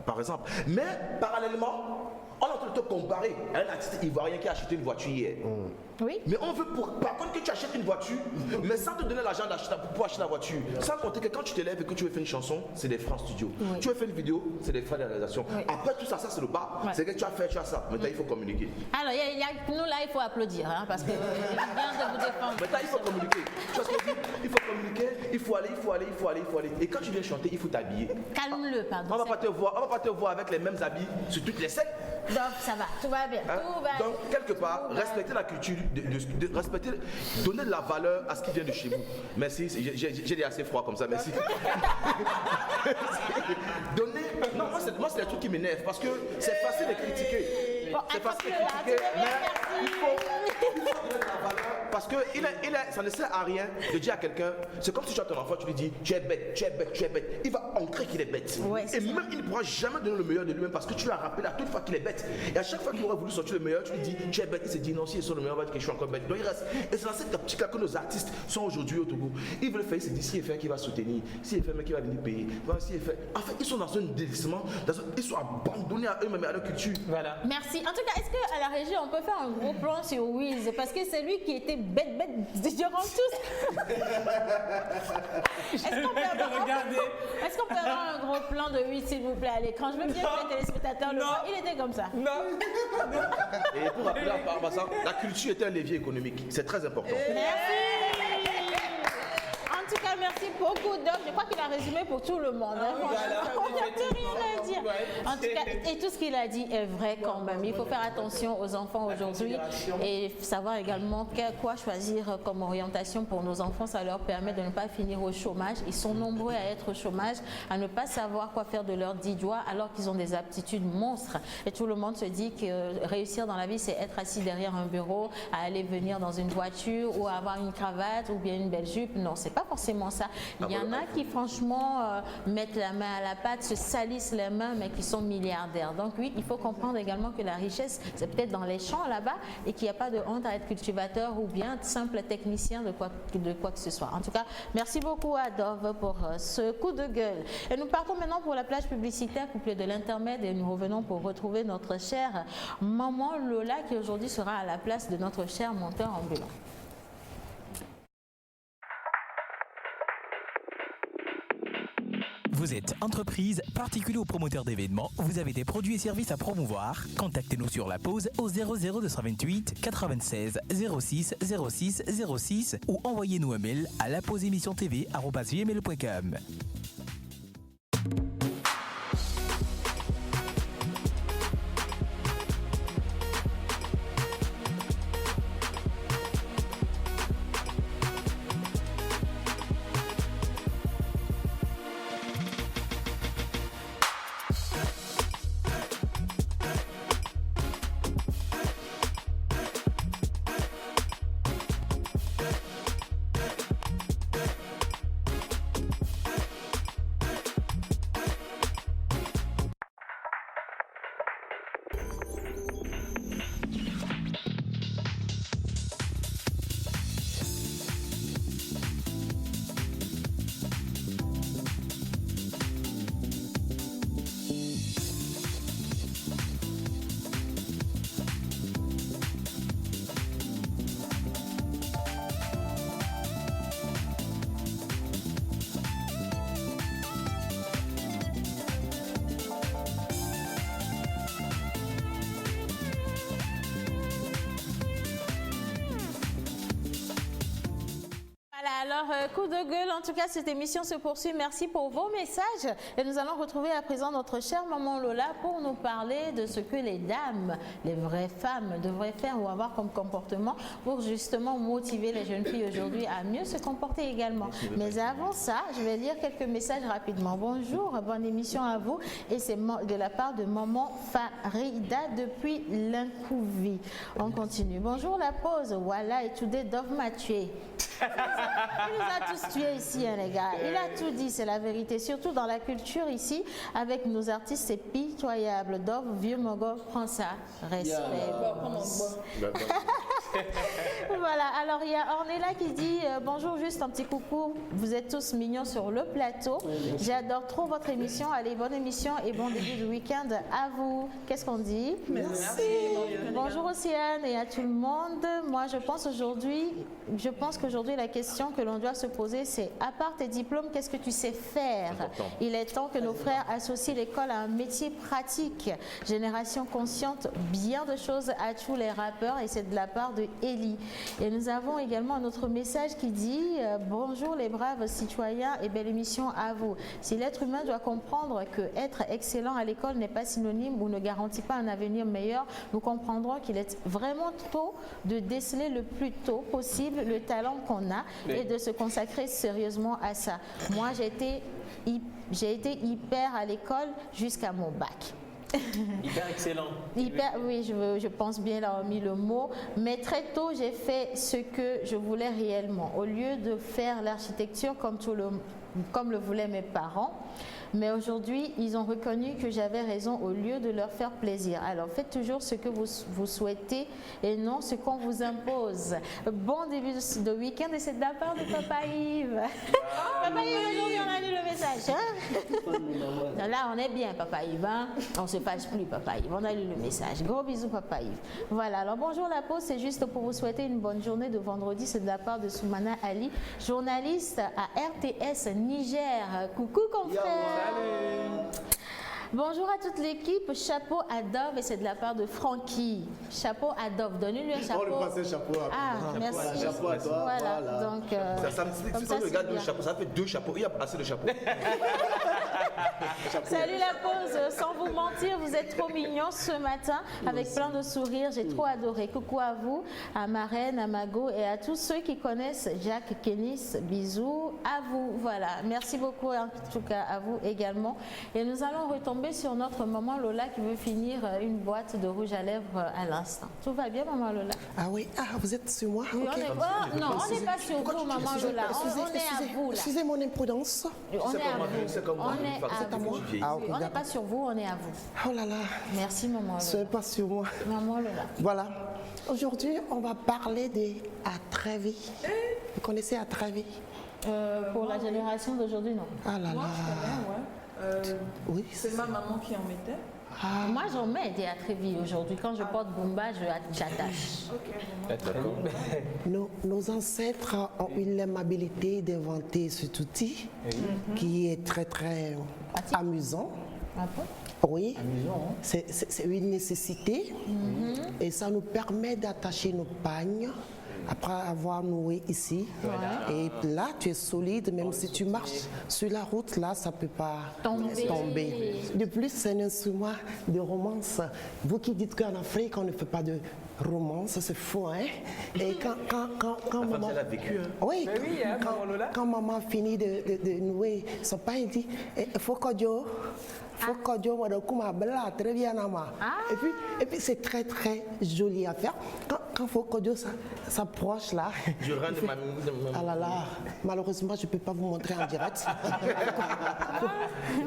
par exemple. Mais parallèlement, on est en train de te comparer à un artiste ivoirien qui a acheté une voiture hier. Oui. Mais on veut par contre que tu achètes une voiture, mais sans te donner l'argent pour acheter la voiture. Sans compter que quand tu te lèves et que tu veux faire une chanson, c'est des frais en studio. Oui. Tu veux faire une vidéo, c'est des frais de réalisation. Oui. Après tout ça, c'est le bas. Ouais. C'est que tu as fait, tu as ça. Maintenant, il faut communiquer. Alors, nous là, il faut applaudir, hein, parce que vient de vous défendre. Maintenant, il faut communiquer. Tu vois ce que je dis? Il faut communiquer, il faut aller. Et quand tu viens chanter, il faut t'habiller. Calme-le, pardon. On va pas te voir avec les mêmes habits sur toutes les scènes. Donc, ça va, tout va bien. Hein? Tout va Donc, quelque part, respecter la culture, respecter, donner de la valeur à ce qui vient de chez vous. Merci, j'ai dit assez froid comme ça, merci. Donner, non, moi c'est les trucs qui m'énervent parce que c'est facile de critiquer. Bon, c'est facile de critiquer, mais il faut donner de la valeur parce que ça ne sert à rien de dire à quelqu'un, c'est comme si tu as ton enfant, tu lui dis, tu es bête. Il va ancrer qu'il est bête. Ouais, et même il ne pourra jamais donner le meilleur de lui-même parce que tu lui as rappelé à toute fois qu'il est bête. Et à chaque fois qu'il aurait voulu sortir le meilleur, tu lui dis, tu es bête. Il se dit, non, si ils sont le meilleur, on va dire que je suis encore bête. Donc il reste. Et c'est dans cette optique-là que nos artistes sont aujourd'hui au Togo. Ils veulent faire, ils se disent, si il fait, qui va soutenir, si il fait, qui va venir payer. Si il fait. En fait, ils sont dans un délaissement, ils sont abandonnés à eux-mêmes et à leur culture. Voilà. Merci. En tout cas, est-ce qu'à la régie, on peut faire un gros plan sur Wiz? Parce que c'est lui qui était bête durant tous. Est-ce qu'on peut avoir un gros plan de Wiz, s'il vous plaît, à l'écran? Je veux bien que les téléspectateurs le voient. Il était comme ça. Non. Et pour rappeler en passant, la culture est un levier économique. C'est très important. Merci. En tout cas, merci beaucoup, Doc. Je crois qu'il a résumé pour tout le monde. Hein, on n'a plus rien à dire. En tout cas, et tout ce qu'il a dit est vrai quand même. Il faut faire attention aux enfants aujourd'hui et savoir également quoi choisir comme orientation pour nos enfants. Ça leur permet de ne pas finir au chômage. Ils sont nombreux à être au chômage, à ne pas savoir quoi faire de leurs 10 doigts alors qu'ils ont des aptitudes monstres. Et tout le monde se dit que réussir dans la vie, c'est être assis derrière un bureau, à aller venir dans une voiture ou à avoir une cravate ou bien une belle jupe. Non, c'est pas forcément ça. Il y en a qui franchement mettent la main à la pâte, se salissent les mains, mais qui sont milliardaires. Donc oui, il faut comprendre également que la richesse, c'est peut-être dans les champs là-bas et qu'il n'y a pas de honte à être cultivateur ou bien simple technicien de quoi que ce soit. En tout cas, merci beaucoup à Dove pour ce coup de gueule. Et nous partons maintenant pour la plage publicitaire couplée de l'intermède et nous revenons pour retrouver notre chère maman Lola qui aujourd'hui sera à la place de notre cher monteur ambulant. Vous êtes entreprise, particulier ou promoteur d'événements, vous avez des produits et services à promouvoir. Contactez-nous sur la pause au 00228 96 06 06 06 ou envoyez-nous un mail à lapauseémissiontv@gmail.com. Alors, coup de gueule, en tout cas, cette émission se poursuit. Merci pour vos messages. Et nous allons retrouver à présent notre chère maman Lola pour nous parler de ce que les dames, les vraies femmes, devraient faire ou avoir comme comportement pour justement motiver les jeunes filles aujourd'hui à mieux se comporter également. Mais avant ça, je vais lire quelques messages rapidement. Bonjour, bonne émission à vous. Et c'est de la part de maman Farida depuis l'Incouvi. On continue. Bonjour la pause. Voilà, et today Dove m'a tué. Il nous a tous tués ici, hein, les gars. Il a tout dit, c'est la vérité. Surtout dans la culture ici, avec nos artistes, c'est pitoyable. Dove, vieux Mogol, prends ça. Respect. Voilà, alors il y a Ornella qui dit bonjour, juste un petit coucou. Vous êtes tous mignons sur le plateau. J'adore trop votre émission. Allez, bonne émission et bon début de week-end à vous. Qu'est-ce qu'on dit? Merci. Bonjour Océane et à tout le monde. Moi, je pense qu'aujourd'hui, la question que l'on doit se poser, c'est à part tes diplômes, qu'est-ce que tu sais faire? Il est temps que nos frères associent l'école à un métier pratique. Génération consciente, bien de choses à tous les rappeurs et c'est de la part de Ellie. Et nous avons également un autre message qui dit bonjour les braves citoyens et belle émission à vous. Si l'être humain doit comprendre que être excellent à l'école n'est pas synonyme ou ne garantit pas un avenir meilleur, nous comprendrons qu'il est vraiment tôt de déceler le plus tôt possible le talent qu'on a et de se consacrer sérieusement à ça. Moi, j'ai été hyper à l'école jusqu'à mon bac. Hyper excellent. Oui, je pense bien là, on a mis le mot. Mais très tôt, j'ai fait ce que je voulais réellement. Au lieu de faire l'architecture comme le voulaient mes parents. Mais aujourd'hui, ils ont reconnu que j'avais raison au lieu de leur faire plaisir. Alors, faites toujours ce que vous souhaitez et non ce qu'on vous impose. Bon début de week-end et c'est de la part de Papa Yves. Papa Yves, aujourd'hui, on a lu le message. Hein? Là, on est bien, Papa Yves. Hein? On ne se fâche plus, Papa Yves. On a lu le message. Gros bisous, Papa Yves. Voilà, alors bonjour la pause. C'est juste pour vous souhaiter une bonne journée de vendredi. C'est de la part de Soumana Ali, journaliste à RTS Niger. Coucou, confrère. Bonjour à toute l'équipe, chapeau à Dove et c'est de la part de Francky. Chapeau à Dove, donnez-lui un chapeau. On lui passe un chapeau. Merci. Voilà, chapeau à toi. Voilà. Donc, si on regarde le chapeau, ça fait 2 chapeaux. Il y a assez de chapeaux. Salut la pause, sans vous mentir, vous êtes trop mignons ce matin avec plein de sourires, j'ai trop adoré. Coucou à vous, à ma reine, à Mago et à tous ceux qui connaissent Jacques Kénis, bisous à vous. Voilà, merci beaucoup en tout cas à vous également. Et nous allons retomber sur notre maman Lola qui veut finir une boîte de rouge à lèvres à l'instant. Tout va bien maman Lola? Ah oui, vous êtes sur moi? Oui, okay. Non, on n'est pas sur vous maman Lola, on est à vous là. Excusez mon imprudence. On est à vous. C'est comme moi. On n'est pas sur vous, on est à vous. Oh là là. Merci maman Lola. Ce n'est pas sur moi. Maman Lola. Voilà. Aujourd'hui, on va parler de Atrevi. Vous connaissez Atrevi? Pour la génération d'aujourd'hui, non. Ah là là. Moi, je connais, ouais. Oui. C'est ma maman qui en mettait. Moi, j'en mets des Atrevi aujourd'hui. Quand je porte Bumba, j'attache. Nos ancêtres ont eu l'aimabilité d'inventer cet outil qui est très très amusant. Ah bon? Oui, c'est une nécessité et ça nous permet d'attacher nos pagnes après avoir noué ici. Et là, tu es solide, même si tu marches sur la route, là, ça ne peut pas tomber. De plus, c'est un instrument de romance. Vous qui dites qu'en Afrique, on ne fait pas de romance, c'est faux, hein? Et quand maman... Elle a vécu, hein? Oui, quand maman finit de nouer son pain, elle dit « faut que et puis c'est très très joli à faire. Quand Fokodio s'approche là, je rentre ah là là, malheureusement je ne peux pas vous montrer en direct.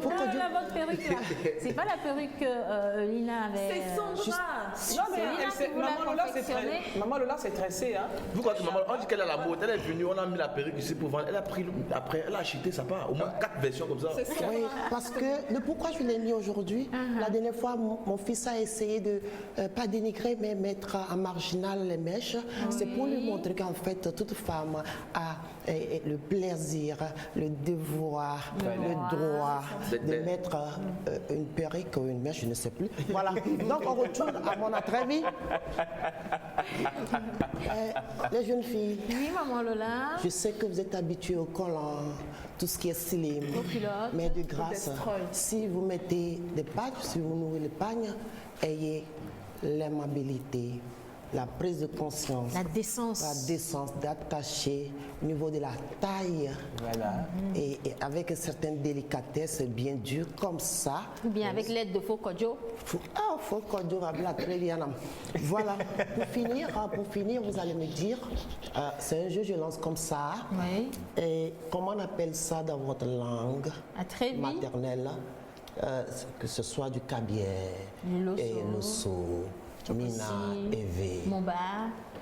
Votre perruque là, c'est pas la perruque que Lina avait. C'est son bras. Non, mais Maman Lola, c'est tressé. Hein. Vous croyez que maman, on dit qu'elle a la mode, elle est venue, on a mis la perruque ici pour vendre, elle a pris, après elle a acheté sa part, au moins 4 versions comme ça. Oui, parce que le pourquoi je l'ai mis aujourd'hui, la dernière fois mon fils a essayé de, pas dénigrer, mais mettre en marginal les mèches, c'est pour lui montrer qu'en fait toute femme a le plaisir, le devoir, le droit de mettre une perruque ou une mèche, je ne sais plus. Voilà, donc on retourne à mon Atrevi. Les jeunes filles, Oui, maman Lola. je sais que vous êtes habituées au collant, tout ce qui est slim. Aux culottes. Mais de grâce, destroy. si vous mettez des pagnes, si vous nourrissez les pagnes, ayez l'aimabilité, la prise de conscience, La décence. la décence d'attacher au niveau de la taille Voilà. et avec une certaine délicatesse bien dure comme ça. Ou bien avec l'aide de faux Kodjo. Faut qu'on dise, voilà, très bien. Voilà, pour finir, vous allez me dire, c'est un jeu, je lance comme ça. Oui. Et comment on appelle ça dans votre langue À très vite. maternelle, que ce soit du cabier, Du loso. et loso, Mina, Aussi. Eve. Mon bar.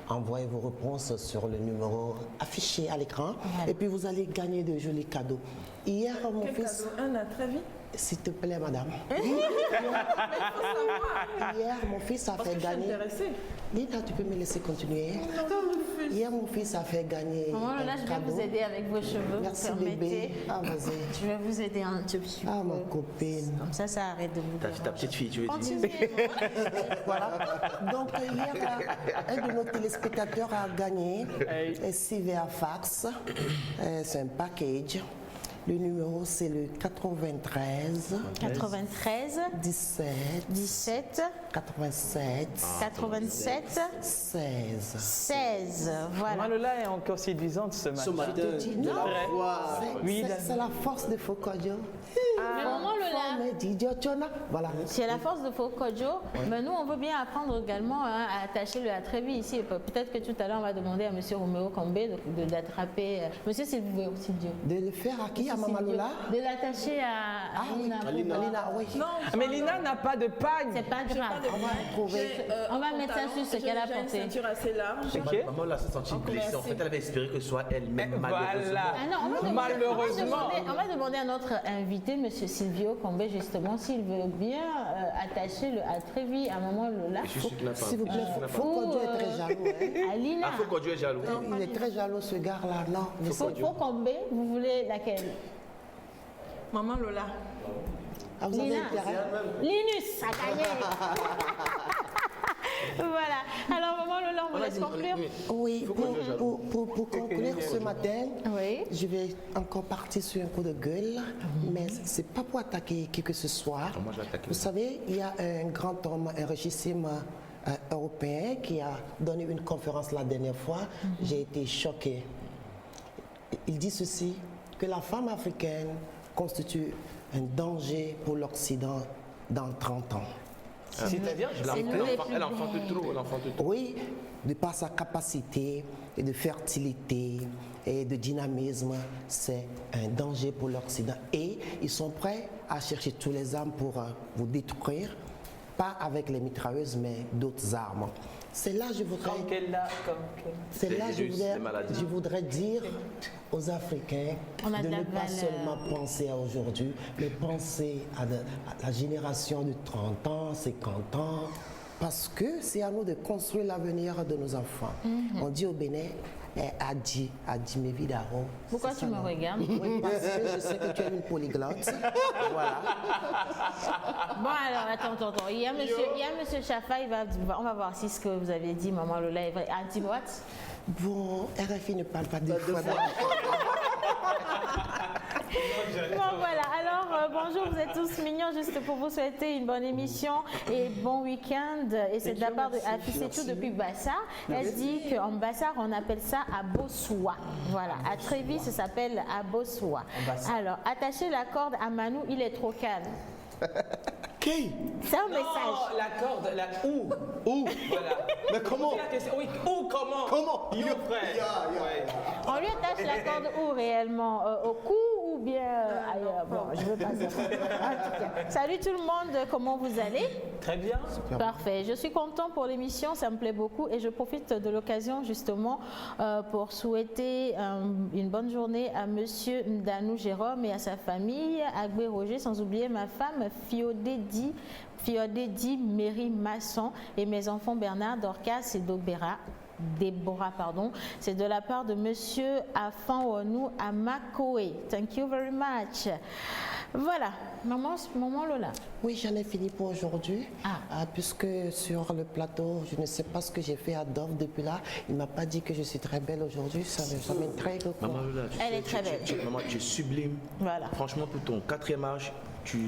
Envoyez vos réponses sur le numéro affiché à l'écran Voilà. et puis vous allez gagner de jolis cadeaux. Hier, mon Quel fils, cadeau? Un à très vite. s'il te plaît, madame. Hier, mon fils a Parce fait que je suis gagner. intéressée. Lina, tu peux me laisser continuer. Hier, mon fils a fait gagner. Maman Lola, un je vais cadeau. vous aider avec vos cheveux. Merci, vous bébé. permettez. Ah, vas-y. Je vais vous aider un petit peu. Ah, ma copine. Comme ça arrête de vous Ta déranger. petite fille, tu veux dire. Continuez. Voilà. Donc, hier, un de nos téléspectateurs a gagné un CVA fax. C'est un package. Le numéro, c'est le 93 93 17 17 87 87 16. 16. Maman Voilà. Lola est encore séduisante ce matin. Ce matin, dis de non. la foi. Oui, C'est la force de Fokodio. Mais maman Lola, Mais Didio Tchona. Voilà. c'est la force de faux Kodjo. Mais nous, on veut bien apprendre également à attacher le atrévi ici. Peut-être que tout à l'heure, on va demander à M. Roméo Kambé d'attraper Monsieur Silvio. De le faire à qui? À Maman Lola? De l'attacher à Alina. Alina, oui. Non, Mais Lina n'a pas de pagne. C'est pas grave. On va trouver. On va mettre ça sur ce qu'elle a porté. J'ai une ceinture assez large. Ok. Maman là s'est sentie blessée. En fait, elle avait espéré que ce soit elle-même malheureusement. Voilà. Ah non, on va Malheureusement. demander à notre invité, M. Silvio Kambé, justement, s'il veut bien attacher le atrévi à Maman Lola. Je suis sûr qu'il n'a pas. S'il vous plaît, Fokodio est très jaloux. Hein. Alina. Ah, faut que Dieu est jaloux. Il est très jaloux, ce gars-là. Non, mais c'est- Faux Kambé, vous voulez laquelle? Maman Lola. Ah, vous avez Lina. intérêt? Linus a gagné. Voilà. Alors, Maman Lola, on vous laisse conclure. Oui, pour conclure ce matin, Oui. je vais encore partir sur un coup de gueule, mais ce n'est pas pour attaquer qui que ce soit. Moi, je vais attaquer. Vous savez, il y a un grand homme, un richissime européen qui a donné une conférence la dernière fois. J'ai été choquée. Il dit ceci, que la femme africaine constitue un danger pour l'Occident dans 30 ans. C'est-à-dire, je C'est nous les plus Elle enfante trop, elle enfante trop. Oui, de par sa capacité et de fertilité et de dynamisme, c'est un danger pour l'Occident. Et ils sont prêts à chercher tous les armes pour vous détruire, pas avec les mitrailleuses, mais d'autres armes. C'est là que je voudrais... comme qu'elle l'a. Comme qu'elle- C'est Des là que virus, des maladies. je voudrais dire aux Africains On a de de la ne pas valeur. seulement penser à aujourd'hui, mais penser à la génération de 30 ans, 50 ans, parce que c'est à nous de construire l'avenir de nos enfants. On dit au Bénin, Adi Mevidaro. Pourquoi C'est tu ça, me non? regardes? Oui, parce que je sais que tu es une polyglotte. Voilà. Bon, alors, attends. Il y a monsieur Chafa, on va voir si ce que vous avez dit, Maman Lola, est vrai. Anti-what? Bon, RFI ne parle pas deux fois. Bon, voilà. Alors, bonjour, vous êtes tous mignons. Juste pour vous souhaiter une bonne émission et bon week-end. Et c'est de la part de Affi, c'est tout depuis Bassar. Elle dit qu'en Bassar, on appelle ça Abossoua. Voilà. À Trévis, ça s'appelle Abossoua. Alors, attachez la corde à Manou, il est trop calme. Qui? C'est un Non, message. la corde, la où. Voilà. Mais comment? C'est la question. Oui, où, comment? Comment? You, frère. Ouais. On lui attache la corde où réellement? Au cou ou bien ailleurs? Bon, je veux pas savoir. En tout cas, salut tout le monde, comment vous allez? Très bien. Parfait, je suis content pour l'émission, ça me plaît beaucoup et je profite de l'occasion justement pour souhaiter une bonne journée à Monsieur Ndanou Jérôme et à sa famille, Agbé Roger, sans oublier ma femme Fiodé Di Mary Masson et mes enfants Bernard, Dorcas et Dobera. Déborah, pardon. C'est de la part de Monsieur Afanwonu Amakoe. Thank you very much. Voilà, maman Lola. Oui, j'en ai fini pour aujourd'hui. Puisque sur le plateau, je ne sais pas ce que j'ai fait à Dove depuis là. Il ne m'a pas dit que je suis très belle aujourd'hui. Ça m'intrigue. Maman Lola, Elle est très belle. Maman, tu es sublime. Voilà. Franchement, pour ton 4e âge, tu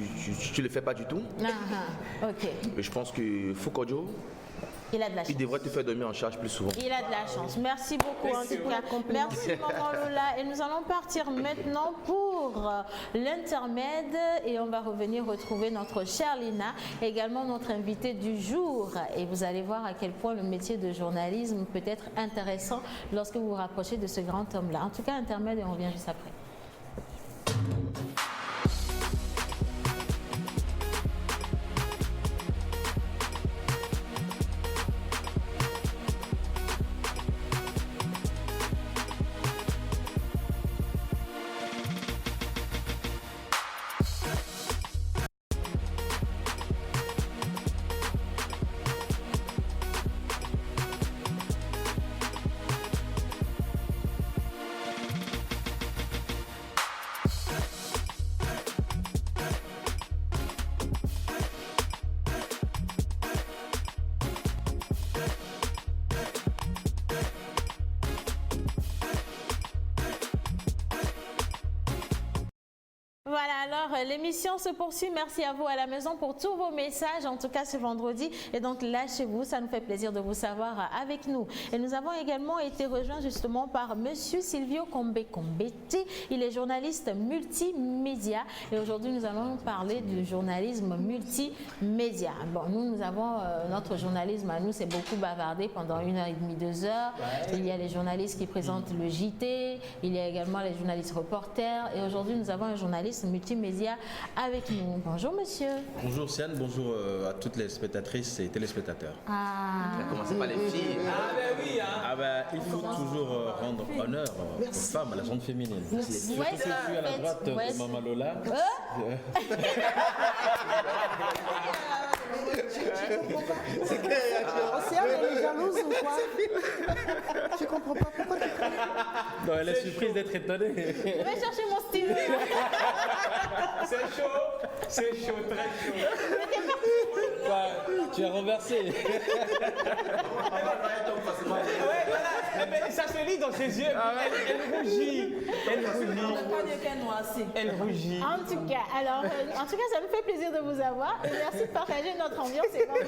le fais pas du tout. Ok. Et je pense que Foucault, Il a de la chance. il devrait te faire dormir en charge plus souvent. Il a de la chance. Merci beaucoup en tout cas. Merci maman Lola. Et nous allons partir maintenant pour l'intermède et on va revenir retrouver notre chère Lina, également notre invitée du jour. Et vous allez voir à quel point le métier de journalisme peut être intéressant lorsque vous vous rapprochez de ce grand homme-là. En tout cas, intermède et on revient juste après. Voilà, alors l'émission se poursuit. Merci à vous à la maison pour tous vos messages, en tout cas ce vendredi. Et donc lâchez-vous, ça nous fait plaisir de vous savoir avec nous. Et nous avons également été rejoints justement par Monsieur Silvio Kombe-Kombete. Il est journaliste multimédia. Et aujourd'hui, nous allons parler du journalisme multimédia. Bon, nous avons notre journalisme à nous, c'est beaucoup bavardé pendant 1h30, 2 heures. Il y a les journalistes qui présentent le JT. Il y a également les journalistes reporters. Et aujourd'hui, nous avons un journaliste multimédia avec nous. Bonjour monsieur. Bonjour Siane, bonjour à toutes les spectatrices et téléspectateurs. On a commencé par les filles. Il faut toujours rendre honneur aux femmes, à la gente féminine. Surtout que je suis à la droite de Maman Lola. C'est elle est jalouse ou quoi? Je comprends pas pourquoi tu cries. Non, elle est surprise d'être étonnée. Je vais chercher mon stylo. C'est chaud, très chaud. Quoi, tu as renversé. Mais ça se lit dans ses yeux. Elle rougit. Elle rougit. En tout cas, ça nous fait plaisir de vous avoir et merci de partager notre ambiance et donc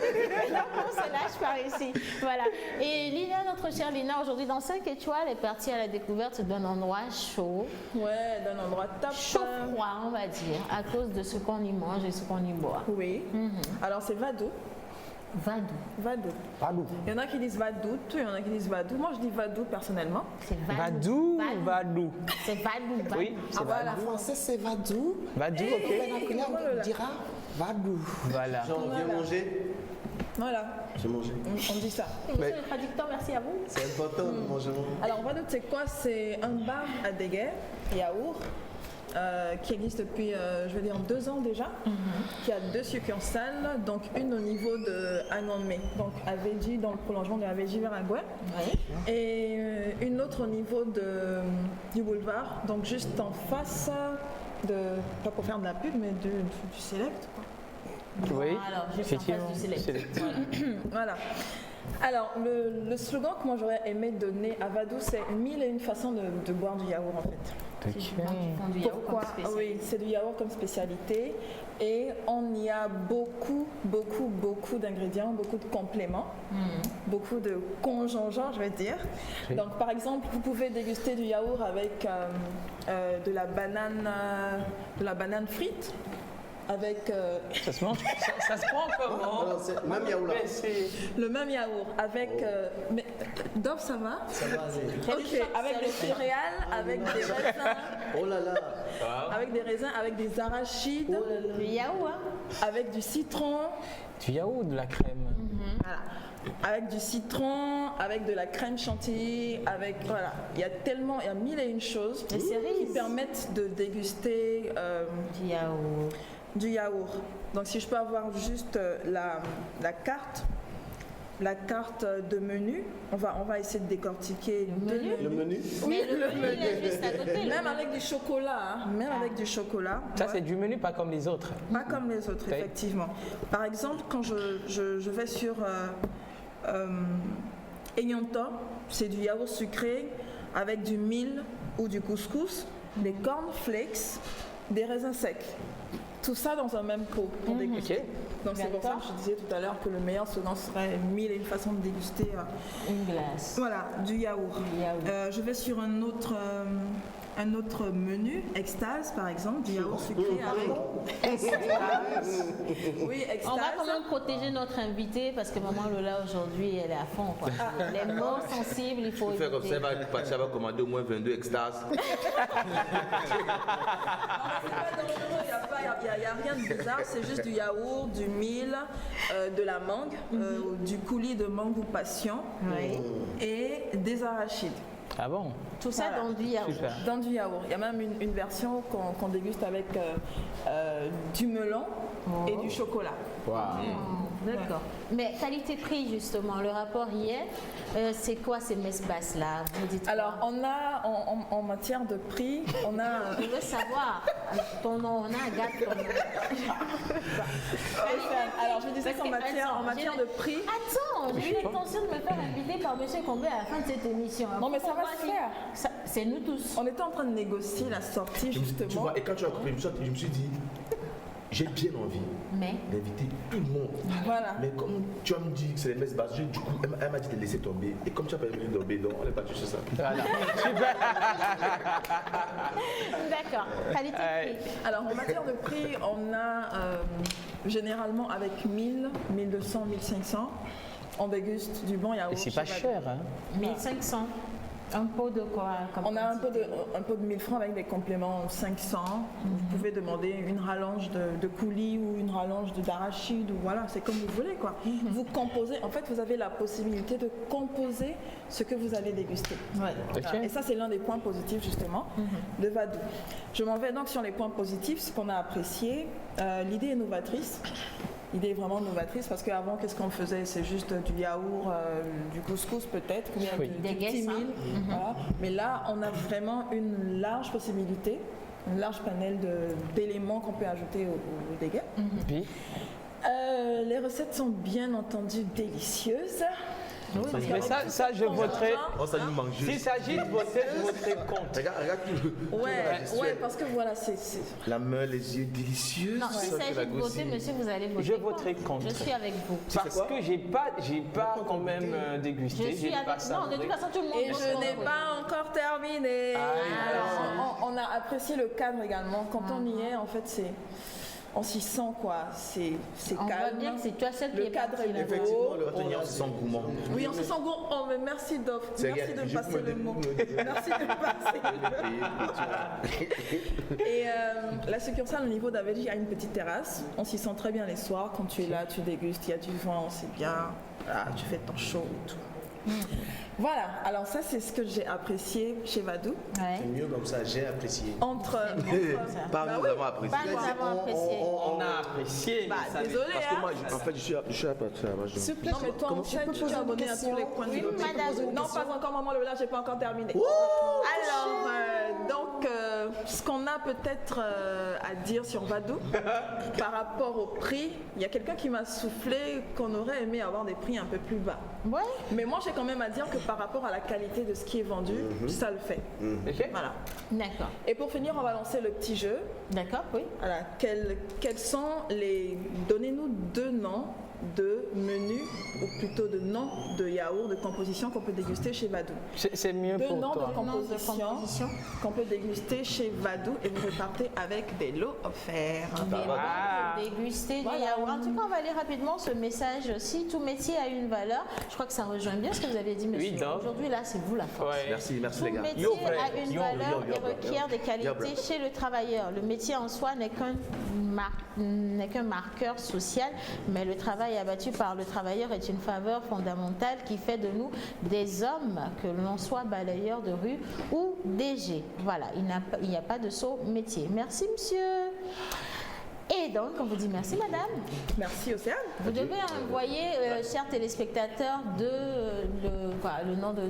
on se lâche par ici. Voilà. Et Lina, notre chère Lina, aujourd'hui dans 5 étoiles, est partie à la découverte d'un endroit chaud. Ouais, d'un endroit top. Chaud froid, on va dire, à cause de ce qu'on y mange et ce qu'on y boit. Oui. Alors c'est Vadou. Vadou. Il y en a qui disent Vadou, il y en a qui disent Vadou. Moi je dis Vadou personnellement. C'est Vadou ou Vadou? C'est Vadou. Oui, c'est Vadou. En français, c'est Vadou. Vadou, ok. Vernaculaire, on dira Vadou. Voilà. Jean, viens manger. Voilà, J'ai mangé. on dit ça. Monsieur le traducteur, merci à vous. C'est important de manger. Alors Vadou, c'est quoi? C'est un bar à Deguer, yaourt, qui existe depuis, 2 ans déjà, qui a 2 succursales, donc une au niveau de Anomé, donc à Véji, dans le prolongement de la Véji vers Agoué, et une autre au niveau du boulevard, donc juste en face de, pas pour faire de la pub, mais du Select, quoi. Oui, Alors, juste en face du Select. Voilà. Alors, le slogan que moi j'aurais aimé donner à Vadou, c'est 1001 façons de boire du yaourt en fait. Pourquoi? Oui, c'est du yaourt comme spécialité et on y a beaucoup d'ingrédients, beaucoup de compléments, beaucoup de conjongeants, je vais dire. Donc, par exemple, vous pouvez déguster du yaourt avec de la banane frite. Avec ça se mange, ça se prend comment? Alors, c'est le même yaourt là. le même yaourt avec mais Dove ça va? Ça va, Ok, avec des céréales, avec des raisins. Oh là là. Avec des raisins, avec des arachides, Le yaourt, hein? avec du citron. Du yaourt ou de la crème? Voilà. Avec du citron, avec de la crème chantilly, voilà. Il y a 1001 choses qui permettent de déguster Du yaourt. du yaourt. Donc si je peux avoir juste la carte. la carte de menu. On va essayer de décortiquer Le menu. Mais le menu, il est juste à côté. Même avec du chocolat, avec du chocolat. Ça, c'est du menu, pas comme les autres. Pas comme les autres, effectivement. Par exemple, quand je vais sur Egnonto, c'est du yaourt sucré avec du mil ou du couscous, des cornflakes, des raisins secs. Tout ça dans un même pot pour déguster. Donc c'est pour ça que je disais tout à l'heure que le meilleur slogan serait 1001 façons de déguster une glace. Voilà, du yaourt. Je vais sur un autre menu, extase par exemple, du yaourt sucré avec extase. Oui, extase. On va quand même protéger notre invité parce que maman Lola aujourd'hui elle est à fond. Quoi. Les mots sensibles, il faut faire comme ça, Patricia va commander au moins 22 extases. Il n'y a rien de bizarre, c'est juste du yaourt, du mil, de la mangue, du coulis de mangue ou passion et des arachides. Ah bon? Tout ça dans du yaourt. Super. Dans du yaourt. Il y a même une version qu'on déguste avec du melon et du chocolat. Wow. D'accord. Mais qualité-prix, justement, le rapport hier, c'est quoi ces messes basses-là? Vous dites alors, on a, en matière de prix, on a... Je veux savoir, ton nom, on a un gars de ton nom. Alors, je disais qu'en matière de prix... Attends, j'ai eu l'intention de me faire inviter par M. Combé à la fin de cette émission. Non, mais ça va se faire. C'est nous tous. On était en train de négocier la sortie, justement. Tu vois, et quand tu as compris, je me suis dit... J'ai bien envie d'inviter tout le monde. Voilà. Mais comme tu as me dit que c'est les messes basses, du coup, elle m'a dit de laisser tomber. Et comme tu as pas aimé tomber, donc on n'est pas sur ça. Voilà. Super. D'accord. Qualité prix. Alors en matière de prix, on a généralement avec 1000, 1200, 1500, on déguste du bon yaourt. Et c'est pas cher, hein? 1500. Un pot de quoi? On a un pot de 1000 francs avec des compléments 500. Vous pouvez demander une rallonge de coulis ou une rallonge d'arachide, ou voilà, c'est comme vous voulez quoi. Vous composez, en fait vous avez la possibilité de composer ce que vous allez déguster. Ouais. Okay. Et ça c'est l'un des points positifs justement de Vadou. Je m'en vais donc sur les points positifs, ce qu'on a apprécié. L'idée est novatrice. L'idée est vraiment novatrice parce qu'avant, qu'est-ce qu'on faisait? C'est juste du yaourt, du couscous peut-être, du petit mil. Voilà. Mais là, on a vraiment une large possibilité, un large panel d'éléments qu'on peut ajouter au déguet. Les recettes sont bien entendu délicieuses. Oui, mais ça, je voterai. Oh, ça nous manque juste. S'il s'agit de voter, je voterai contre. Regarde tout. Ouais, parce que voilà, c'est. La main, les yeux délicieux. Non, s'il s'agit de voter, monsieur, vous allez voter. Je voterai contre. Je suis avec vous. Parce que j'ai pas quand même dégusté. Je suis avec vous. Non, de toute façon, tout le monde. Et je n'ai pas encore terminé. Alors, on a apprécié le cadre également. Quand on y est, en fait, on s'y sent quoi, c'est calme. On voit bien que c'est toi seul qui est cadre est effectivement, le retenir, on se sent gourmand. Oui, on se sent gourmand. Oh, mais merci Dof. Merci de me passer le mot. Merci de me passer le mot. Et la succursale au niveau d'Avélie a une petite terrasse. On s'y sent très bien les soirs. Quand tu es là, tu dégustes, il y a du vent, c'est bien. Ah, tu fais ton show et tout. Voilà, alors ça c'est ce que j'ai apprécié chez Vadou. C'est mieux comme ça, j'ai apprécié. Pas nous avons apprécié. Pas nous avons apprécié. On a apprécié. Désolé. Parce que moi, en fait, je suis à partir. Non, mais toi, en fait, tu es abonné à tous les coins de madame. Non, pas encore, maman, là, j'ai pas encore terminé. Alors, donc, ce qu'on a peut-être à dire sur Vadou, par rapport au prix, il y a quelqu'un qui m'a soufflé qu'on aurait aimé avoir des prix un peu plus bas. Ouais. Mais moi, j'ai quand même à dire que par rapport à la qualité de ce qui est vendu, ça le fait. Voilà. D'accord. Et pour finir, on va lancer le petit jeu. D'accord, oui. Voilà. Quels sont les... Donnez-nous 2 noms de menus, ou plutôt de noms de yaourts de composition qu'on peut déguster chez Vadou. C'est mieux 2 pour noms toi. de composition qu'on peut déguster chez Vadou et vous repartez avec des lots offerts. Déguster du yaourt. En tout cas, on va aller rapidement ce message. Si tout métier a une valeur, je crois que ça rejoint bien ce que vous avez dit, monsieur. Oui, aujourd'hui, là, c'est vous la force. Ouais. Merci Tout les gars. métier a une valeur et requiert des qualités chez le travailleur. Le métier en soi n'est qu'un marqueur social, mais le travail abattu par le travailleur est une faveur fondamentale qui fait de nous des hommes, que l'on soit balayeur de rue ou DG. Voilà, il n'y a pas de saut métier. Merci, monsieur. Et donc, on vous dit merci, madame. Merci, Océane. Vous devez envoyer, chers téléspectateurs, le nom de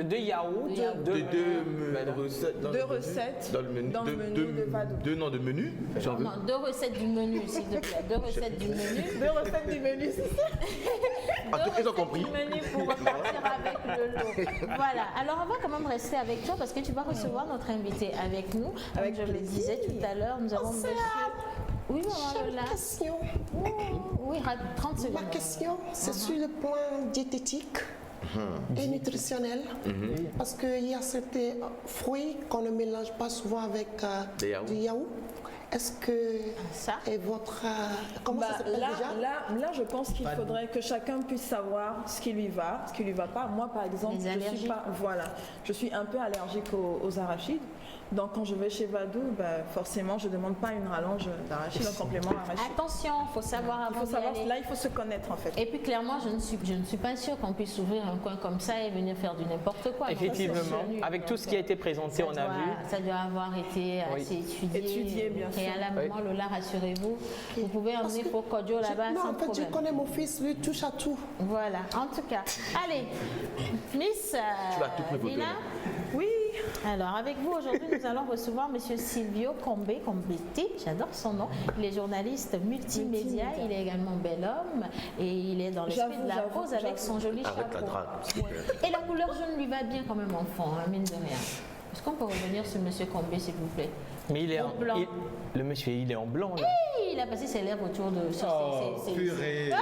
deux yaourts, deux recettes dans le menu de Vadou. Deux noms de menu, si on veut. Non, 2 recettes du menu, s'il te plaît. 2 recettes du menu. 2 recettes du menu, c'est ça. En tout cas, ils ont compris. Du menu pour repartir avec le lot. Voilà. Alors, on va quand même rester avec toi parce que tu vas recevoir notre invité avec nous. Comme je le disais tout à l'heure, nous avons monsieur... Oui, maman Lola. Question. Oui, 30 secondes. Ma question, c'est sur le plan diététique et nutritionnel. Parce qu'il y a certains fruits qu'on ne mélange pas souvent avec du yaourt. Est-ce que ça est votre... comment ça s'appelle déjà là, je pense qu'il faudrait que chacun puisse savoir ce qui lui va, ce qui lui va pas. Moi, par exemple, je suis un peu allergique aux arachides. Donc, quand je vais chez Vadou, forcément, je ne demande pas une rallonge d'arachide, un complément d'arachide. Attention, il faut savoir avant d'y aller. Là, il faut se connaître, en fait. Et puis, clairement, je ne suis pas sûre qu'on puisse ouvrir un coin comme ça et venir faire du n'importe quoi. Effectivement, avec tout ce qui a été présenté, on a vu. Ça doit avoir été assez étudié, bien sûr. Et à la maman, Lola, rassurez-vous, vous pouvez emmener vos Kodjo là-bas sans problème. Je connais mon fils, lui, touche à tout. Voilà, en tout cas. Allez, Miss Lina. Oui. Alors, avec vous aujourd'hui, nous allons recevoir Monsieur Silvio Combeti, j'adore son nom. Il est journaliste multimédia, il est également bel homme et il est dans l'esprit de la pause avec son joli chapeau. Avec la drague. Et la couleur jaune lui va bien quand même, enfant, hein, mine de rien. Est-ce qu'on peut revenir sur Monsieur Combé, s'il vous plaît? Mais il est en blanc. Le monsieur, il est en blanc, là. Hey, il a passé ses lèvres autour de... Purée.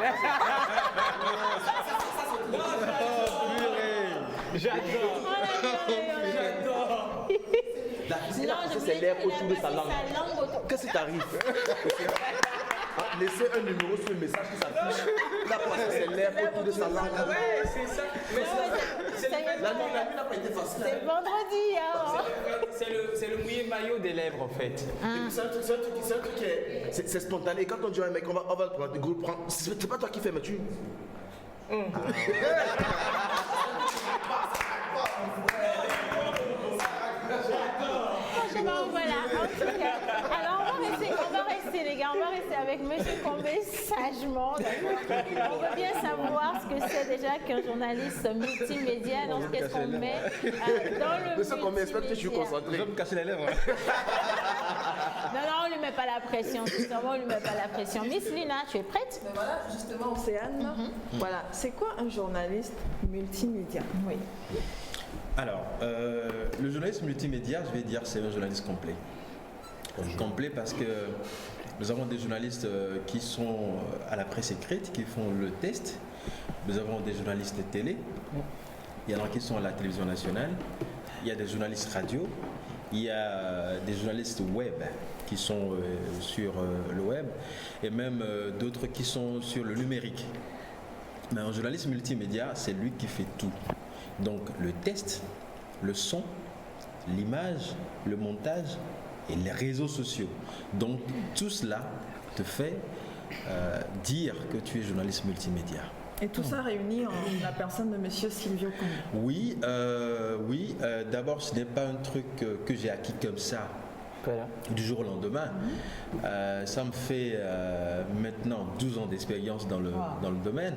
J'adore. La cuisine, c'est l'air autour de sa langue. Qu'est-ce qui t'arrive? Laissez un numéro sur le message qui s'affiche. Il a passé ses lèvres autour de sa langue. Ouais, c'est ça. La nuit n'a pas été facile. C'est vendredi, hein. C'est le mouillé maillot des lèvres, en fait. C'est un truc qui est... C'est spontané. Quand on dit à un mec, on va le prendre, le groupe prend... C'est pas toi qui fais, mais tu... Voilà, en tout cas. Alors, on va rester, les gars, on va rester avec Monsieur Combé sagement. On veut bien savoir ce que c'est déjà qu'un journaliste multimédia, donc qu'est-ce qu'on met dans le Monsieur Combé, j'espère que je suis concentré. Je vais me cacher les lèvres. Non, on lui met pas la pression, justement, on lui met pas la pression. Miss Lina, tu es prête? Voilà, justement, Océane. Voilà, c'est quoi un journaliste multimédia? Oui. Alors, le journaliste multimédia, je vais dire, c'est un journaliste complet. Complet parce que nous avons des journalistes qui sont à la presse écrite, qui font le test. Nous avons des journalistes télé. Il y en a qui sont à la télévision nationale. Il y a des journalistes radio. Il y a des journalistes web qui sont sur le web. Et même d'autres qui sont sur le numérique. Mais un journaliste multimédia, c'est lui qui fait tout. Donc le test, le son, l'image, le montage et les réseaux sociaux. Donc tout cela te fait dire que tu es journaliste multimédia. Et tout ça réuni en la personne de Monsieur Silvio Combé. Oui, d'abord ce n'est pas un truc que j'ai acquis comme ça. Du jour au lendemain. Ça me fait maintenant 12 ans d'expérience dans le domaine.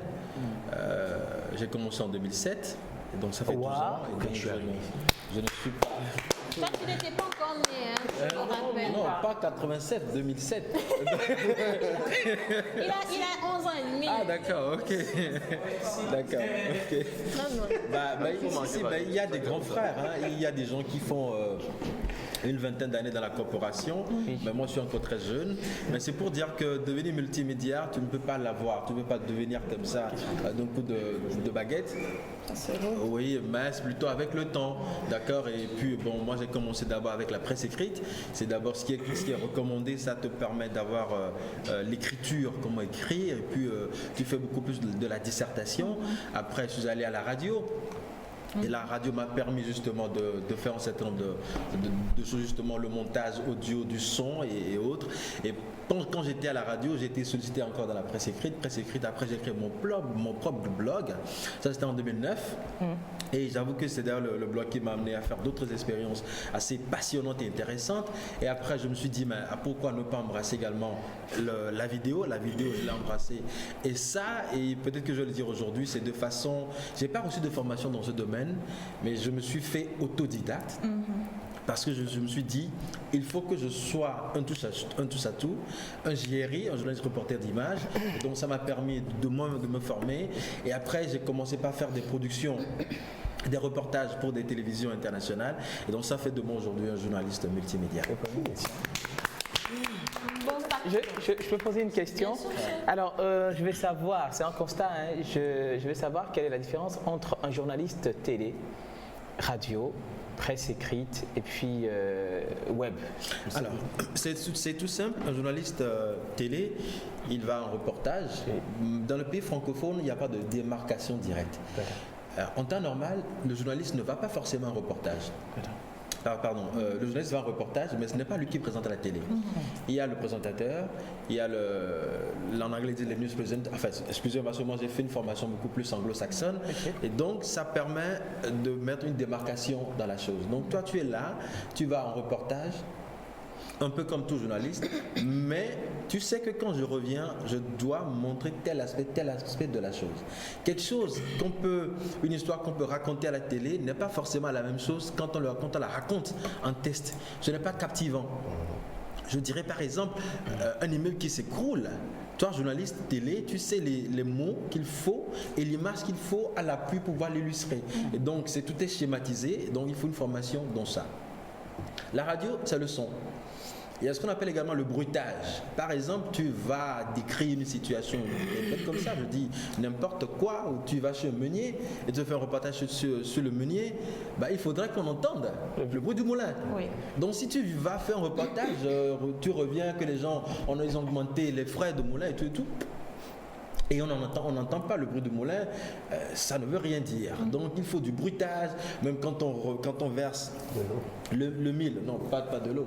J'ai commencé en 2007. Donc ça fait 12 ans et donc je ne suis pas... Toi, tu n'étais pas encore né, hein, je me rappelle. Non, pas 87, 2007. Il a 11 ans et demi. Ah d'accord, ok. D'accord, ok. Il y a des grands frères, hein. Il y a des gens qui font une vingtaine d'années dans la corporation. Mais moi je suis encore très jeune. Mais c'est pour dire que devenir multimédia, tu ne peux pas l'avoir. Tu ne peux pas devenir comme ça d'un coup de baguette. Oui, mais c'est plutôt avec le temps, d'accord. Et puis bon, moi j'ai commencé d'abord avec la presse écrite. C'est d'abord ce qui est recommandé, ça te permet d'avoir l'écriture, comment écrire. Et puis tu fais beaucoup plus de la dissertation. Après, je suis allé à la radio. Et la radio m'a permis justement de faire un certain nombre de choses, justement le montage audio, du son et autres. Et quand j'étais à la radio, j'ai été sollicité encore dans la presse écrite. Après j'ai créé mon propre blog. Ça c'était en 2009. Et j'avoue que c'est d'ailleurs le blog qui m'a amené à faire d'autres expériences assez passionnantes et intéressantes. Et après, je me suis dit, mais pourquoi ne pas embrasser également la vidéo? La vidéo, je l'ai embrassée. Et ça, et peut-être que je vais le dire aujourd'hui, c'est de façon... J'ai pas reçu de formation dans ce domaine, mais je me suis fait autodidacte. Parce que je me suis dit, il faut que je sois un touche à tout, un JRI, un journaliste reporter d'image. Donc ça m'a permis de me former. Et après, j'ai commencé par faire des productions, des reportages pour des télévisions internationales. Et donc ça fait de moi aujourd'hui un journaliste multimédia. Je peux poser une question? Alors, je vais savoir, c'est un constat, hein, je vais savoir quelle est la différence entre un journaliste télé, radio, presse écrite et puis web. Alors, c'est tout simple. Un journaliste télé, il va en reportage. Dans le pays francophone, il n'y a pas de démarcation directe. En temps normal, le journaliste ne va pas forcément en reportage. Le journaliste va en reportage, mais ce n'est pas lui qui présente à la télé. Il y a le présentateur, il y a en anglais ils disent les news presenters. Enfin, excusez-moi, moi j'ai fait une formation beaucoup plus anglo-saxonne, et donc ça permet de mettre une démarcation dans la chose. Donc toi tu es là, tu vas en reportage, un peu comme tout journaliste, mais tu sais que quand je reviens, je dois montrer tel aspect de la chose. Quelque chose une histoire qu'on peut raconter à la télé n'est pas forcément la même chose quand on la raconte en test. Ce n'est pas captivant. Je dirais par exemple un email qui s'écroule. Toi, journaliste télé, tu sais les mots qu'il faut et l'image qu'il faut à l'appui pour pouvoir l'illustrer. Et donc, tout est schématisé, donc il faut une formation dans ça. La radio, c'est le son. Il y a ce qu'on appelle également le bruitage. Par exemple, tu vas décrire une situation comme ça, je dis n'importe quoi, ou tu vas chez un meunier et tu fais un reportage sur le meunier, il faudrait qu'on entende le bruit du moulin. Oui. Donc si tu vas faire un reportage, tu reviens que les gens ils ont augmenté les frais de moulin et tout. Et on n'entend pas le bruit du moulin, ça ne veut rien dire. Donc il faut du bruitage, même quand on verse le mil, non pas de l'eau,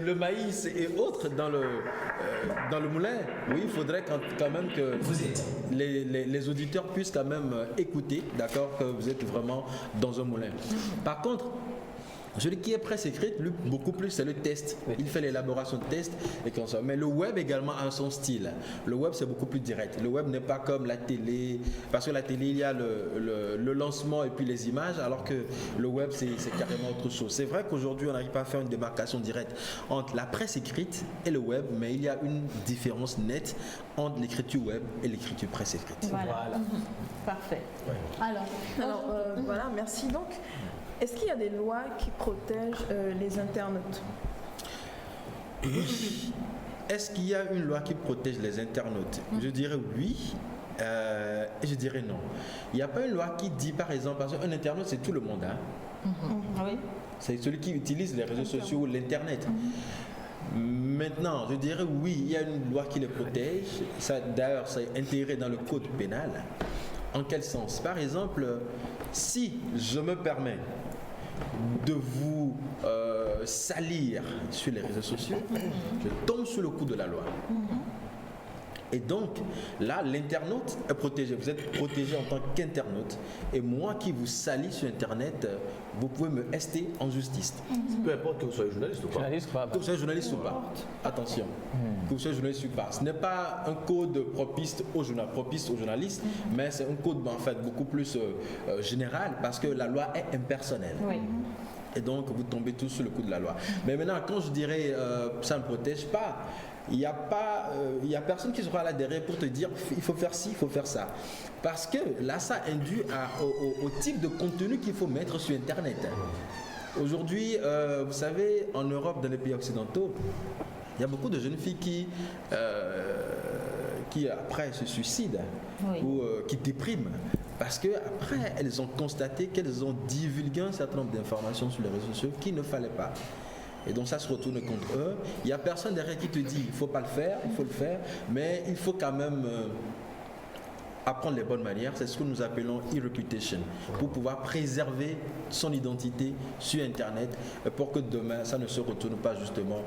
le maïs et autres dans le moulin, oui, il faudrait quand même que les auditeurs puissent quand même écouter, d'accord, que vous êtes vraiment dans un moulin. Par contre, celui qui est presse écrite, lui, beaucoup plus, c'est le test. Il fait l'élaboration de tests et comme ça. Mais le web également a son style. Le web, c'est beaucoup plus direct. Le web n'est pas comme la télé, parce que la télé, il y a le lancement et puis les images, alors que le web, c'est carrément autre chose. C'est vrai qu'aujourd'hui, on n'arrive pas à faire une démarcation directe entre la presse écrite et le web, mais il y a une différence nette entre l'écriture web et l'écriture presse écrite. Voilà. Parfait. Ouais. Alors voilà, merci. Donc, est-ce qu'il y a des lois qui protègent les internautes? Est-ce qu'il y a une loi qui protège les internautes? Je dirais oui. Et je dirais non. Il n'y a pas une loi qui dit, par exemple, parce qu'un internaute, c'est tout le monde. Hein? Oui. C'est celui qui utilise les réseaux sociaux ou l'Internet. Maintenant, je dirais oui, il y a une loi qui les protège. D'ailleurs, c'est intégré dans le code pénal. En quel sens? Par exemple, si je me permets de vous salir sur les réseaux sociaux, je tombe sous le coup de la loi. Et donc, là, l'internaute est protégé. Vous êtes protégé en tant qu'internaute. Et moi qui vous salis sur Internet, vous pouvez me hester en justice. Peu importe que vous soyez journaliste ou pas. Que vous soyez journaliste ou pas. Attention. Que vous soyez journaliste ou pas. Ce n'est pas un code propice aux journalistes, mais c'est un code en fait beaucoup plus général parce que la loi est impersonnelle. Oui. Et donc, vous tombez tous sous le coup de la loi. Mais maintenant, quand je dirais ça ne protège pas, il n'y a personne qui sera là derrière pour te dire il faut faire ci, il faut faire ça. Parce que là, ça induit au type de contenu qu'il faut mettre sur Internet. Aujourd'hui, vous savez, en Europe, dans les pays occidentaux, il y a beaucoup de jeunes filles qui après se suicident ou qui dépriment. Parce qu'après, elles ont constaté qu'elles ont divulgué un certain nombre d'informations sur les réseaux sociaux qu'il ne fallait pas. Et donc ça se retourne contre eux. Il n'y a personne derrière qui te dit il ne faut pas le faire, il faut le faire, mais il faut quand même apprendre les bonnes manières, c'est ce que nous appelons e-reputation, pour pouvoir préserver son identité sur Internet pour que demain, ça ne se retourne pas justement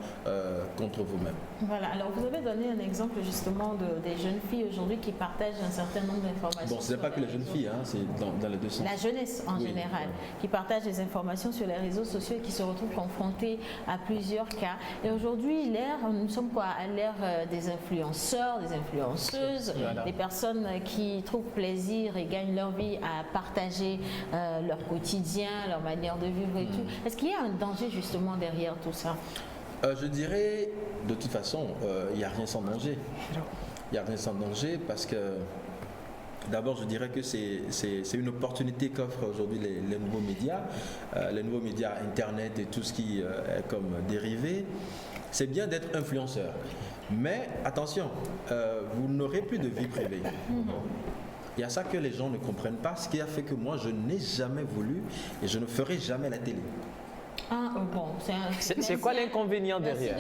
contre vous-même. Voilà, alors vous avez donné un exemple justement des jeunes filles aujourd'hui qui partagent un certain nombre d'informations. Bon, ce n'est pas que les jeunes filles, hein, c'est dans les deux sens. La jeunesse en général, qui partage des informations sur les réseaux sociaux et qui se retrouvent confrontés à plusieurs cas. Et aujourd'hui, nous sommes quoi à l'ère des influenceurs, des influenceuses, des personnes qui trouvent plaisir et gagnent leur vie à partager leur quotidien, leur manière de vivre et tout. Est-ce qu'il y a un danger justement derrière tout ça? Je dirais, de toute façon, il n'y a rien sans danger. Il n'y a rien sans danger parce que d'abord, je dirais que c'est une opportunité qu'offrent aujourd'hui les nouveaux médias, Internet et tout ce qui est comme dérivé. C'est bien d'être influenceur. Mais attention, vous n'aurez plus de vie privée. Il y a ça que les gens ne comprennent pas, ce qui a fait que moi, je n'ai jamais voulu et je ne ferai jamais la télé. Ah, bon, c'est quoi l'inconvénient derrière?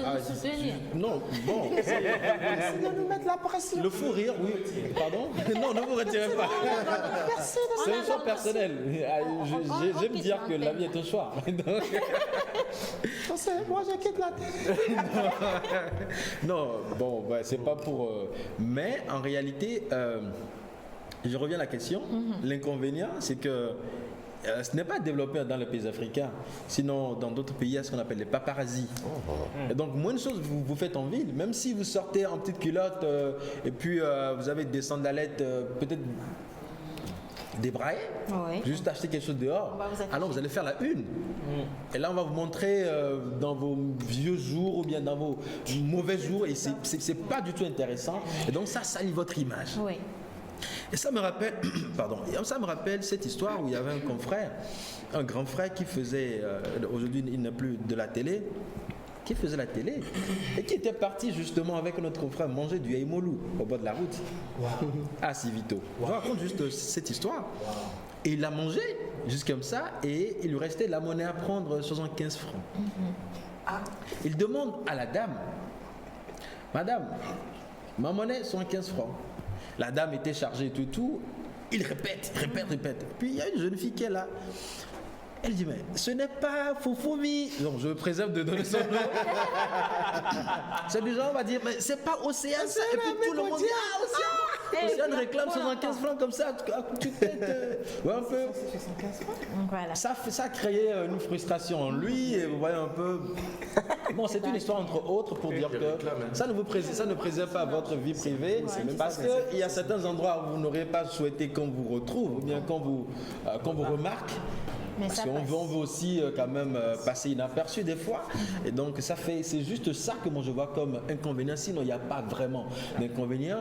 Non, bon. Merci de nous mettre la pression. Le fou rire, oui. Pardon? Non, ne vous retirez pas. C'est un choix personnel. J'aime dire que la vie est un choix. Moi, je quitte la télé. Non, bon, bah, c'est pas pour... Mais en réalité, je reviens à la question. L'inconvénient, c'est que ce n'est pas développé dans les pays africains. Sinon, dans d'autres pays, il y a ce qu'on appelle les paparazzis. Et donc, moins de choses vous faites en ville. Même si vous sortez en petite culotte et puis vous avez des sandalettes peut-être débraillées, juste acheter quelque chose dehors, alors vous allez faire la une. Et là, on va vous montrer dans vos vieux jours ou bien dans vos mauvais jours. Et c'est pas du tout intéressant. Et donc, ça salit votre image. Oui. Et ça me rappelle, ça me rappelle cette histoire où il y avait un confrère, un grand frère qui faisait, aujourd'hui il n'a plus de la télé, qui faisait la télé et qui était parti justement avec notre confrère manger du haïmolou au bord de la route, à Civito. Je raconte juste cette histoire. Et il a mangé juste comme ça et il lui restait la monnaie à prendre, 75 francs. Il demande à la dame, Madame, ma monnaie, 75 francs. La dame était chargée et tout. Il répète. Puis il y a une jeune fille qui est là. Elle dit, mais ce n'est pas Foufoumi. Donc je me préserve de donner son nom. C'est du genre, on va dire, mais c'est pas Océane ça. Et puis tout le monde dit, Océane réclame 75 francs comme ça. Tu ouais, un peu. Voilà. Ça a créé une frustration en lui. Et vous voyez un peu. Bon, c'est une histoire entre autres pour dire que ça ne préserve pas votre vie privée. Parce qu'il y a certains endroits où vous n'aurez pas souhaité qu'on vous retrouve ou bien qu'on vous remarque. Parce qu'on veut aussi quand même passer inaperçu des fois. Et donc c'est juste ça que moi je vois comme inconvénient. Sinon il n'y a pas vraiment d'inconvénient.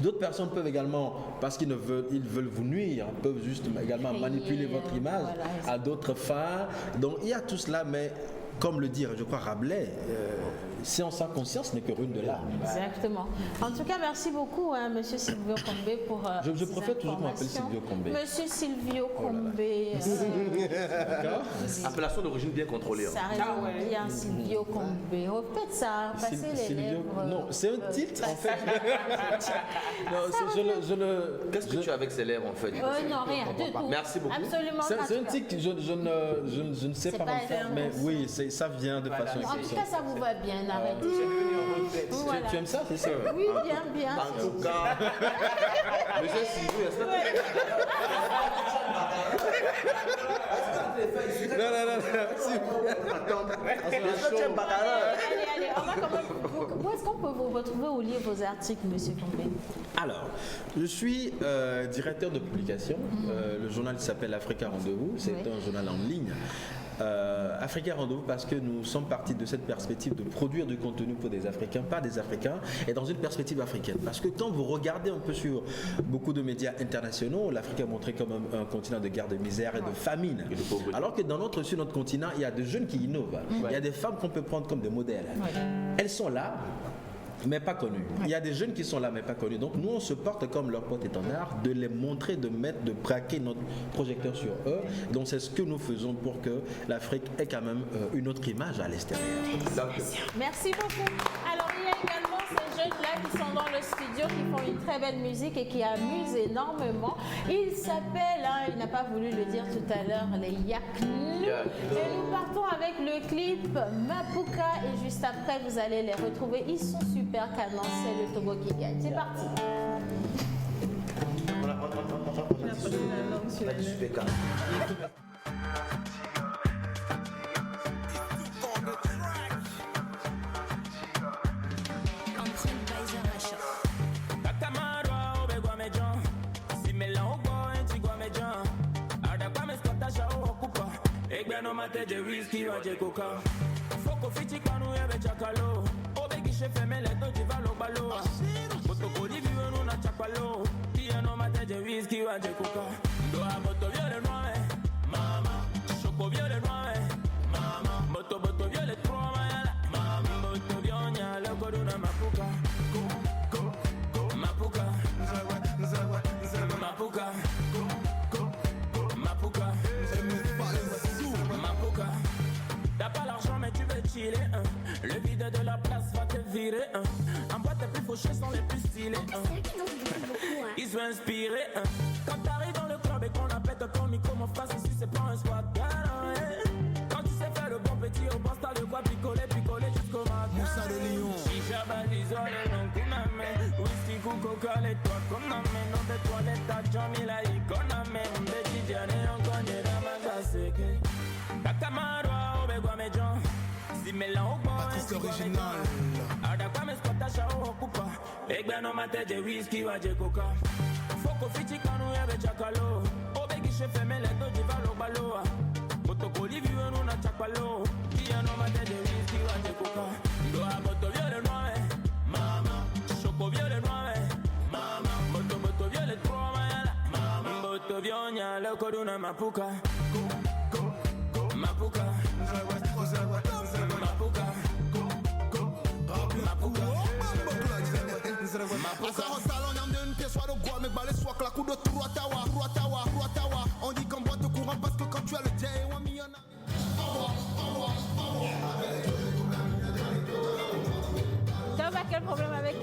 D'autres personnes peuvent également, parce qu'ils veulent vous nuire, peuvent juste également manipuler votre image à d'autres fins. Donc il y a tout cela, mais comme le dit, je crois, Rabelais, science sans conscience n'est que ruine de l'âme. Exactement. En tout cas, merci beaucoup, hein, Monsieur Silvio Combé, pour je préfère toujours m'appeler Silvio Combé. Monsieur Silvio Combé. Appellation d'origine bien contrôlée. Ça résonne bien, Silvio Combé. Oh, peut-être ça a passé les lèvres. Non, c'est un titre, en fait. Qu'est-ce que tu as avec ces lèvres, en fait? Non, rien du tout. Merci beaucoup. Absolument. C'est un titre que je ne sais pas en faire, mais oui, ça vient de façon En tout cas, ça vous va bien. Arrêtez. Voilà. Tu aimes ça, c'est ça? Oui, bien. En tout cas, monsieur Silvio, est-ce que Allez, on va quand même. Où est-ce qu'on peut vous retrouver ou lire vos articles, Monsieur Combé? Alors, je suis directeur de publication. Le journal s'appelle Africa Rendez-vous. C'est un journal en ligne. Africa Rendez-vous parce que nous sommes partis de cette perspective de produire du contenu pour des Africains, par des Africains, et dans une perspective africaine. Parce que quand vous regardez un peu sur beaucoup de médias internationaux, l'Afrique est montrée comme un continent de guerre, de misère et de famine. Alors que sur notre continent, il y a des jeunes qui innovent. Il y a des femmes qu'on peut prendre comme des modèles. Elles sont là, mais pas connus. Il y a des jeunes qui sont là mais pas connus. Donc nous on se porte comme leur porte-étendard de les montrer, de braquer notre projecteur sur eux. Donc c'est ce que nous faisons pour que l'Afrique ait quand même une autre image à l'extérieur. Merci beaucoup. Alors il y a également ces jeunes-là qui sont dans le studio, qui font une très belle musique et qui amusent énormément. Il s'appelle, il n'a pas voulu le dire tout à l'heure, les Yaknu. Et nous partons avec le clip Mapuka et juste après vous allez les retrouver. Ils sont super canons, c'est le Togo qui gagne. C'est parti. No mate je whisky wa je coca. Foko fiti kanu ya be chakalo. Obegi chefe mele to jivalo balo. Boto kodi viwe no na chakalo. Tia no mate je whisky wa je coca. Do a boto viole noe, mama. Choco viole noe, mama. Boto viole trois mayala, mama. Boto vionya le koduna mapuka. Mapuka. Mapuka. Mapuka. T'as pas l'argent mais tu veux chiller Le vide de la place va te virer En boîte les plus fauchés sont les plus stylés Ils sont inspirés Quand t'arrives dans le club et qu'on la pète ton micro mon face ici c'est pas un squat Quand tu sais faire le bon petit au boss t'as de quoi picoler jusqu'au matin Moussa de Lyon Chicha balisole non kuname Whisky coca les toi koname Non de toilette à Johnny la ikoname Mbeki diane on connaît la magaseke Kakamarwa obegwa mejon Zimela obo Artiste original Adakwa meskota shao okupa Egbe no mate je whisky wa je coca Foko fiti kanu ya be chakalo Obegi chefe mele to jivalo baloa Motokoli viwe no na chakalo Iya no mate je whisky wa je coca Do a boto viole noe Mama Choco viole noe Mama Boto viole trois mayala Mama Boto vionya le koduna mapuka Mapuka, Mapuka, On dit qu'en boîte de courant parce que quand tu as le J1 T'as pas quel problème avec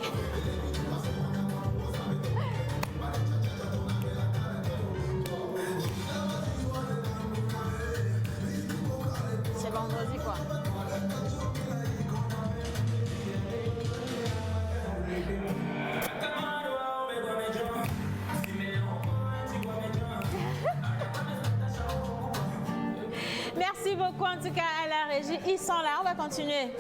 C'est vendredi quoi. Merci beaucoup en tout cas à la régie. Ils sont là, on va continuer.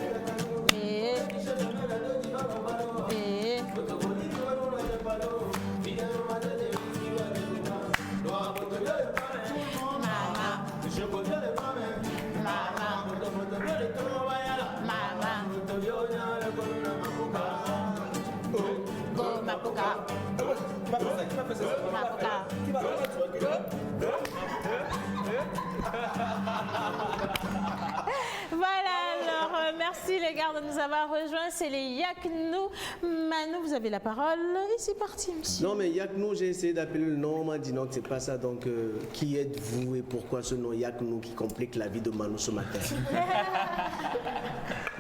Voilà, alors merci les gars de nous avoir rejoints, c'est les Yaknu. Manu, vous avez la parole et c'est parti monsieur. Non mais Yaknu, j'ai essayé d'appeler le nom, on m'a dit non que c'est pas ça, donc qui êtes-vous et pourquoi ce nom Yaknu qui complique la vie de Manu ce matin?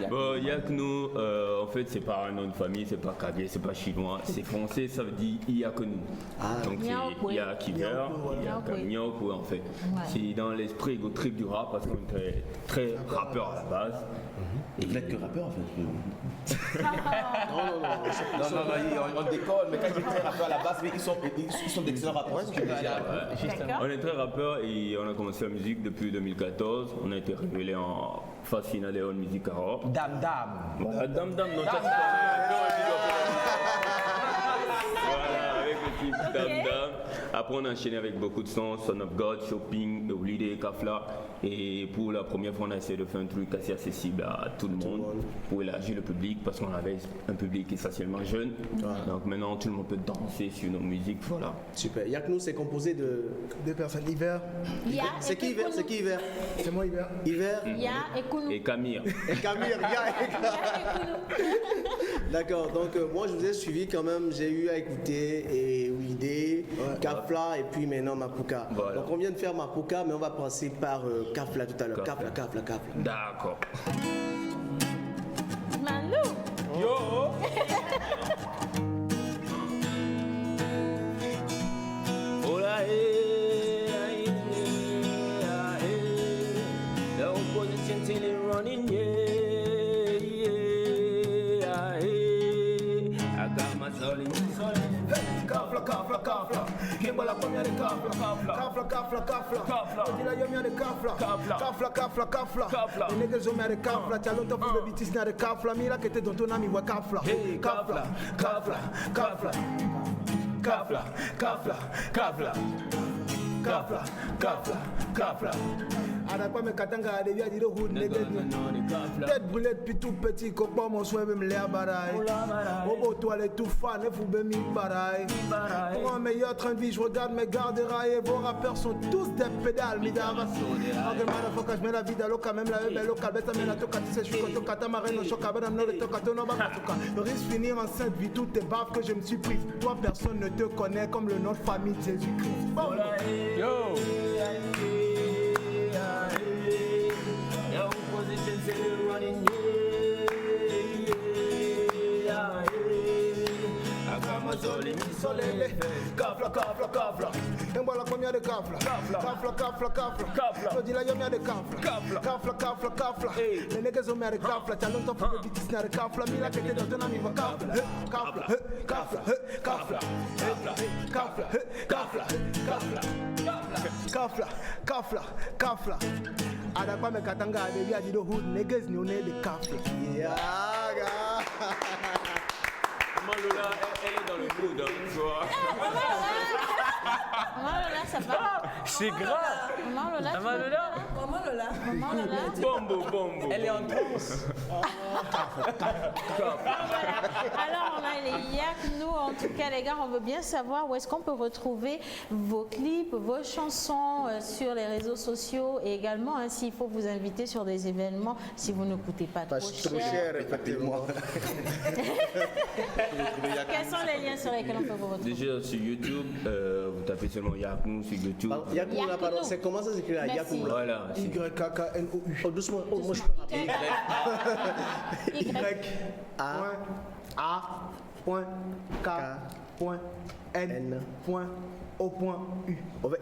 Bon, Yaknu, en fait c'est pas un nom de famille, c'est pas kagé, c'est pas chinois, c'est français, ça veut dire Yaknu. Donc c'est Yakiver, Nyokwe en fait. C'est dans l'esprit égotrique du rap parce qu'on est très rappeur à la base. Et vous n'êtes que rappeur en fait. non, on décolle, mais quand ils étaient rappeurs à la base, mais ils sont d'excellents rappeurs. On est très rappeurs et on a commencé la musique depuis 2014. On a été révélé en phase finale de Music Award. Dam Dam. Voilà, Dam Dam, non, ça voilà, avec le clip Dam Dam. Après, on a enchaîné avec beaucoup de sons, Son of God, Shopping, Holiday, Kafla. Et pour la première fois, on a essayé de faire un truc assez accessible à tout le monde pour élargir le public parce qu'on avait un public essentiellement jeune. Donc maintenant, tout le monde peut danser sur nos musiques. Voilà. Super. Yaknu, c'est composé de deux personnes. Hiver. C'est qui Hiver? C'est qui Hiver? C'est moi Hiver. Hiver. Ya et Kounou. Et Camille. Et Camille, Ya et Camille. D'accord, donc moi je vous ai suivi quand même, j'ai eu à écouter Holiday, Kafla et puis maintenant Mapuka. Voilà. Donc on vient de faire Mapuka, mais on va passer par Kafla tout à l'heure. Kafla. D'accord. Manu. Yo. Kemba la combien de kafla. On dit la yomia de kafla. Les niggas ont mis de kafla. T'as longtemps pour le bitis n'a de kafla. Mira que t'es dans ton ami, ouais kafla. Kafla. Adakwa me katanga adevia di hood niggas. Tête brûlée puis tout petit copain mon souhait me l'air baraille. Au toilette tout fan et vous mi baraille. Pour un meilleur train de vie, je regarde mes gardes rails. Vos rappeurs sont tous des pédales, midava. Ok, motherfucker, je mets la vie dans l'eau, même la belle local. Bête à la toka, tu sais, je suis content, catamarain, au choc, à madame, le toka, ton homme, le risque finir enceinte, vie, tout est bave que je me suis prise. Toi, personne ne te connaît comme le nom de famille de Jésus-Christ. Yo! Your position say you're running, Kafla. Embola combien de kafla. Je dis la yomia de kafla. Les niggas ont mis de kafla. T'as longtemps pour le bitis n'a de kafla. Mila que t'es dans ton ami va kafla. Adakwa me katanga adevia di hood niggas ni on est des kafla. Malola, elle est dans le mood, hein, tu vois. Malola, ça va. C'est grave. Malola. Bombo. Elle est en transe. Alors, on a les yaks. Nous, en tout cas, les gars, on veut bien savoir où est-ce qu'on peut retrouver vos clips, vos chansons sur les réseaux sociaux et également s'il faut vous inviter sur des événements si vous ne coûtez pas trop cher. Effectivement. Quels sont les liens sur lesquels on peut vous retrouver? Déjà sur YouTube, vous tapez seulement Yaknou sur YouTube. Yaknou, là, pardon, c'est comment ça s'écrit là? Yaknou. Voilà. YKKNOU. Oh, doucement. Oh, moi je Y-A.K.N.O.U.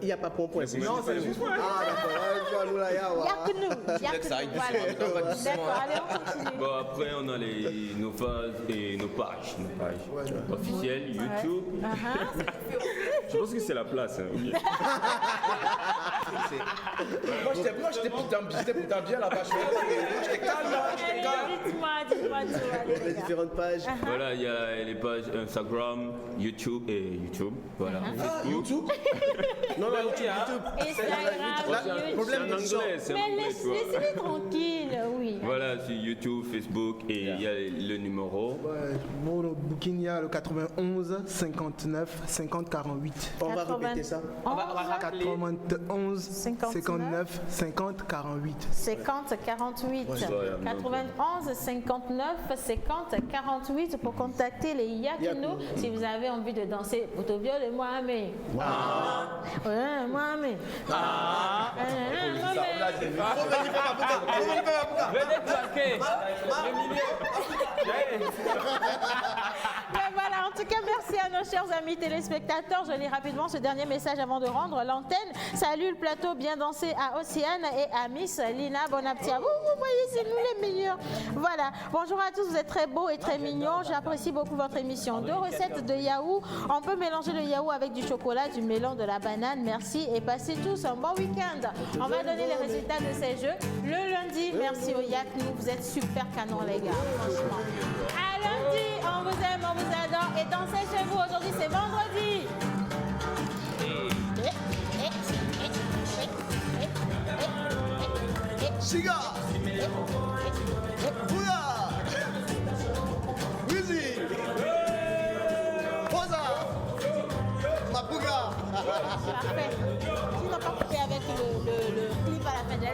Il n'y a pas point. Non, c'est juste point. Ah, d'accord. Yaknou. Voilà. D'accord, allez, on continue. Bon, après, on a nos phases et nos pages officielles, YouTube. Je pense que c'est la place. Hein. Moi, j'étais putain bien là-bas. J'étais calme. Dites-moi. Les différentes pages. Voilà, il y a les pages Instagram, YouTube. Voilà. YouTube? Non, YouTube. Instagram, YouTube. C'est en anglais, Mais laissez-les tranquilles, oui. Voilà, sur YouTube, Facebook et il y a le numéro. Mon booking, il y a le 91 59 50 48. On va répéter ça. On va rappeler. 91 59 50 48. 50 48. 91 59 50 48 pour contacter les Yaknou si vous avez envie de danser Potobio de Mohamed. Mohamed. Venez claquer. Mais voilà, en tout cas, merci à nos chers amis téléspectateurs. Je lis rapidement ce dernier message avant de rendre l'antenne. Salut le plateau, bien dansé à Océane et à Miss Lina. Bon appétit à vous. Vous voyez, c'est nous les meilleurs. Voilà. Bonjour à tous, vous êtes très beaux et très mignons. J'apprécie beaucoup votre émission. 2 recettes de yaourt. On peut mélanger le yaourt avec du chocolat, du melon, de la banane. Merci et passez tous un bon week-end. On va donner les résultats de ces jeux le lundi. Merci aux Yaknou. Vous êtes super canons, les gars. Franchement. À lundi, on vous aime, on vous adore. Et dansez chez vous. Aujourd'hui, c'est vendredi. Chiga! Bouya! Wizi! Posa! Mapuga! Parfait. Ils n'ont pas coupé avec le clip à la fin de la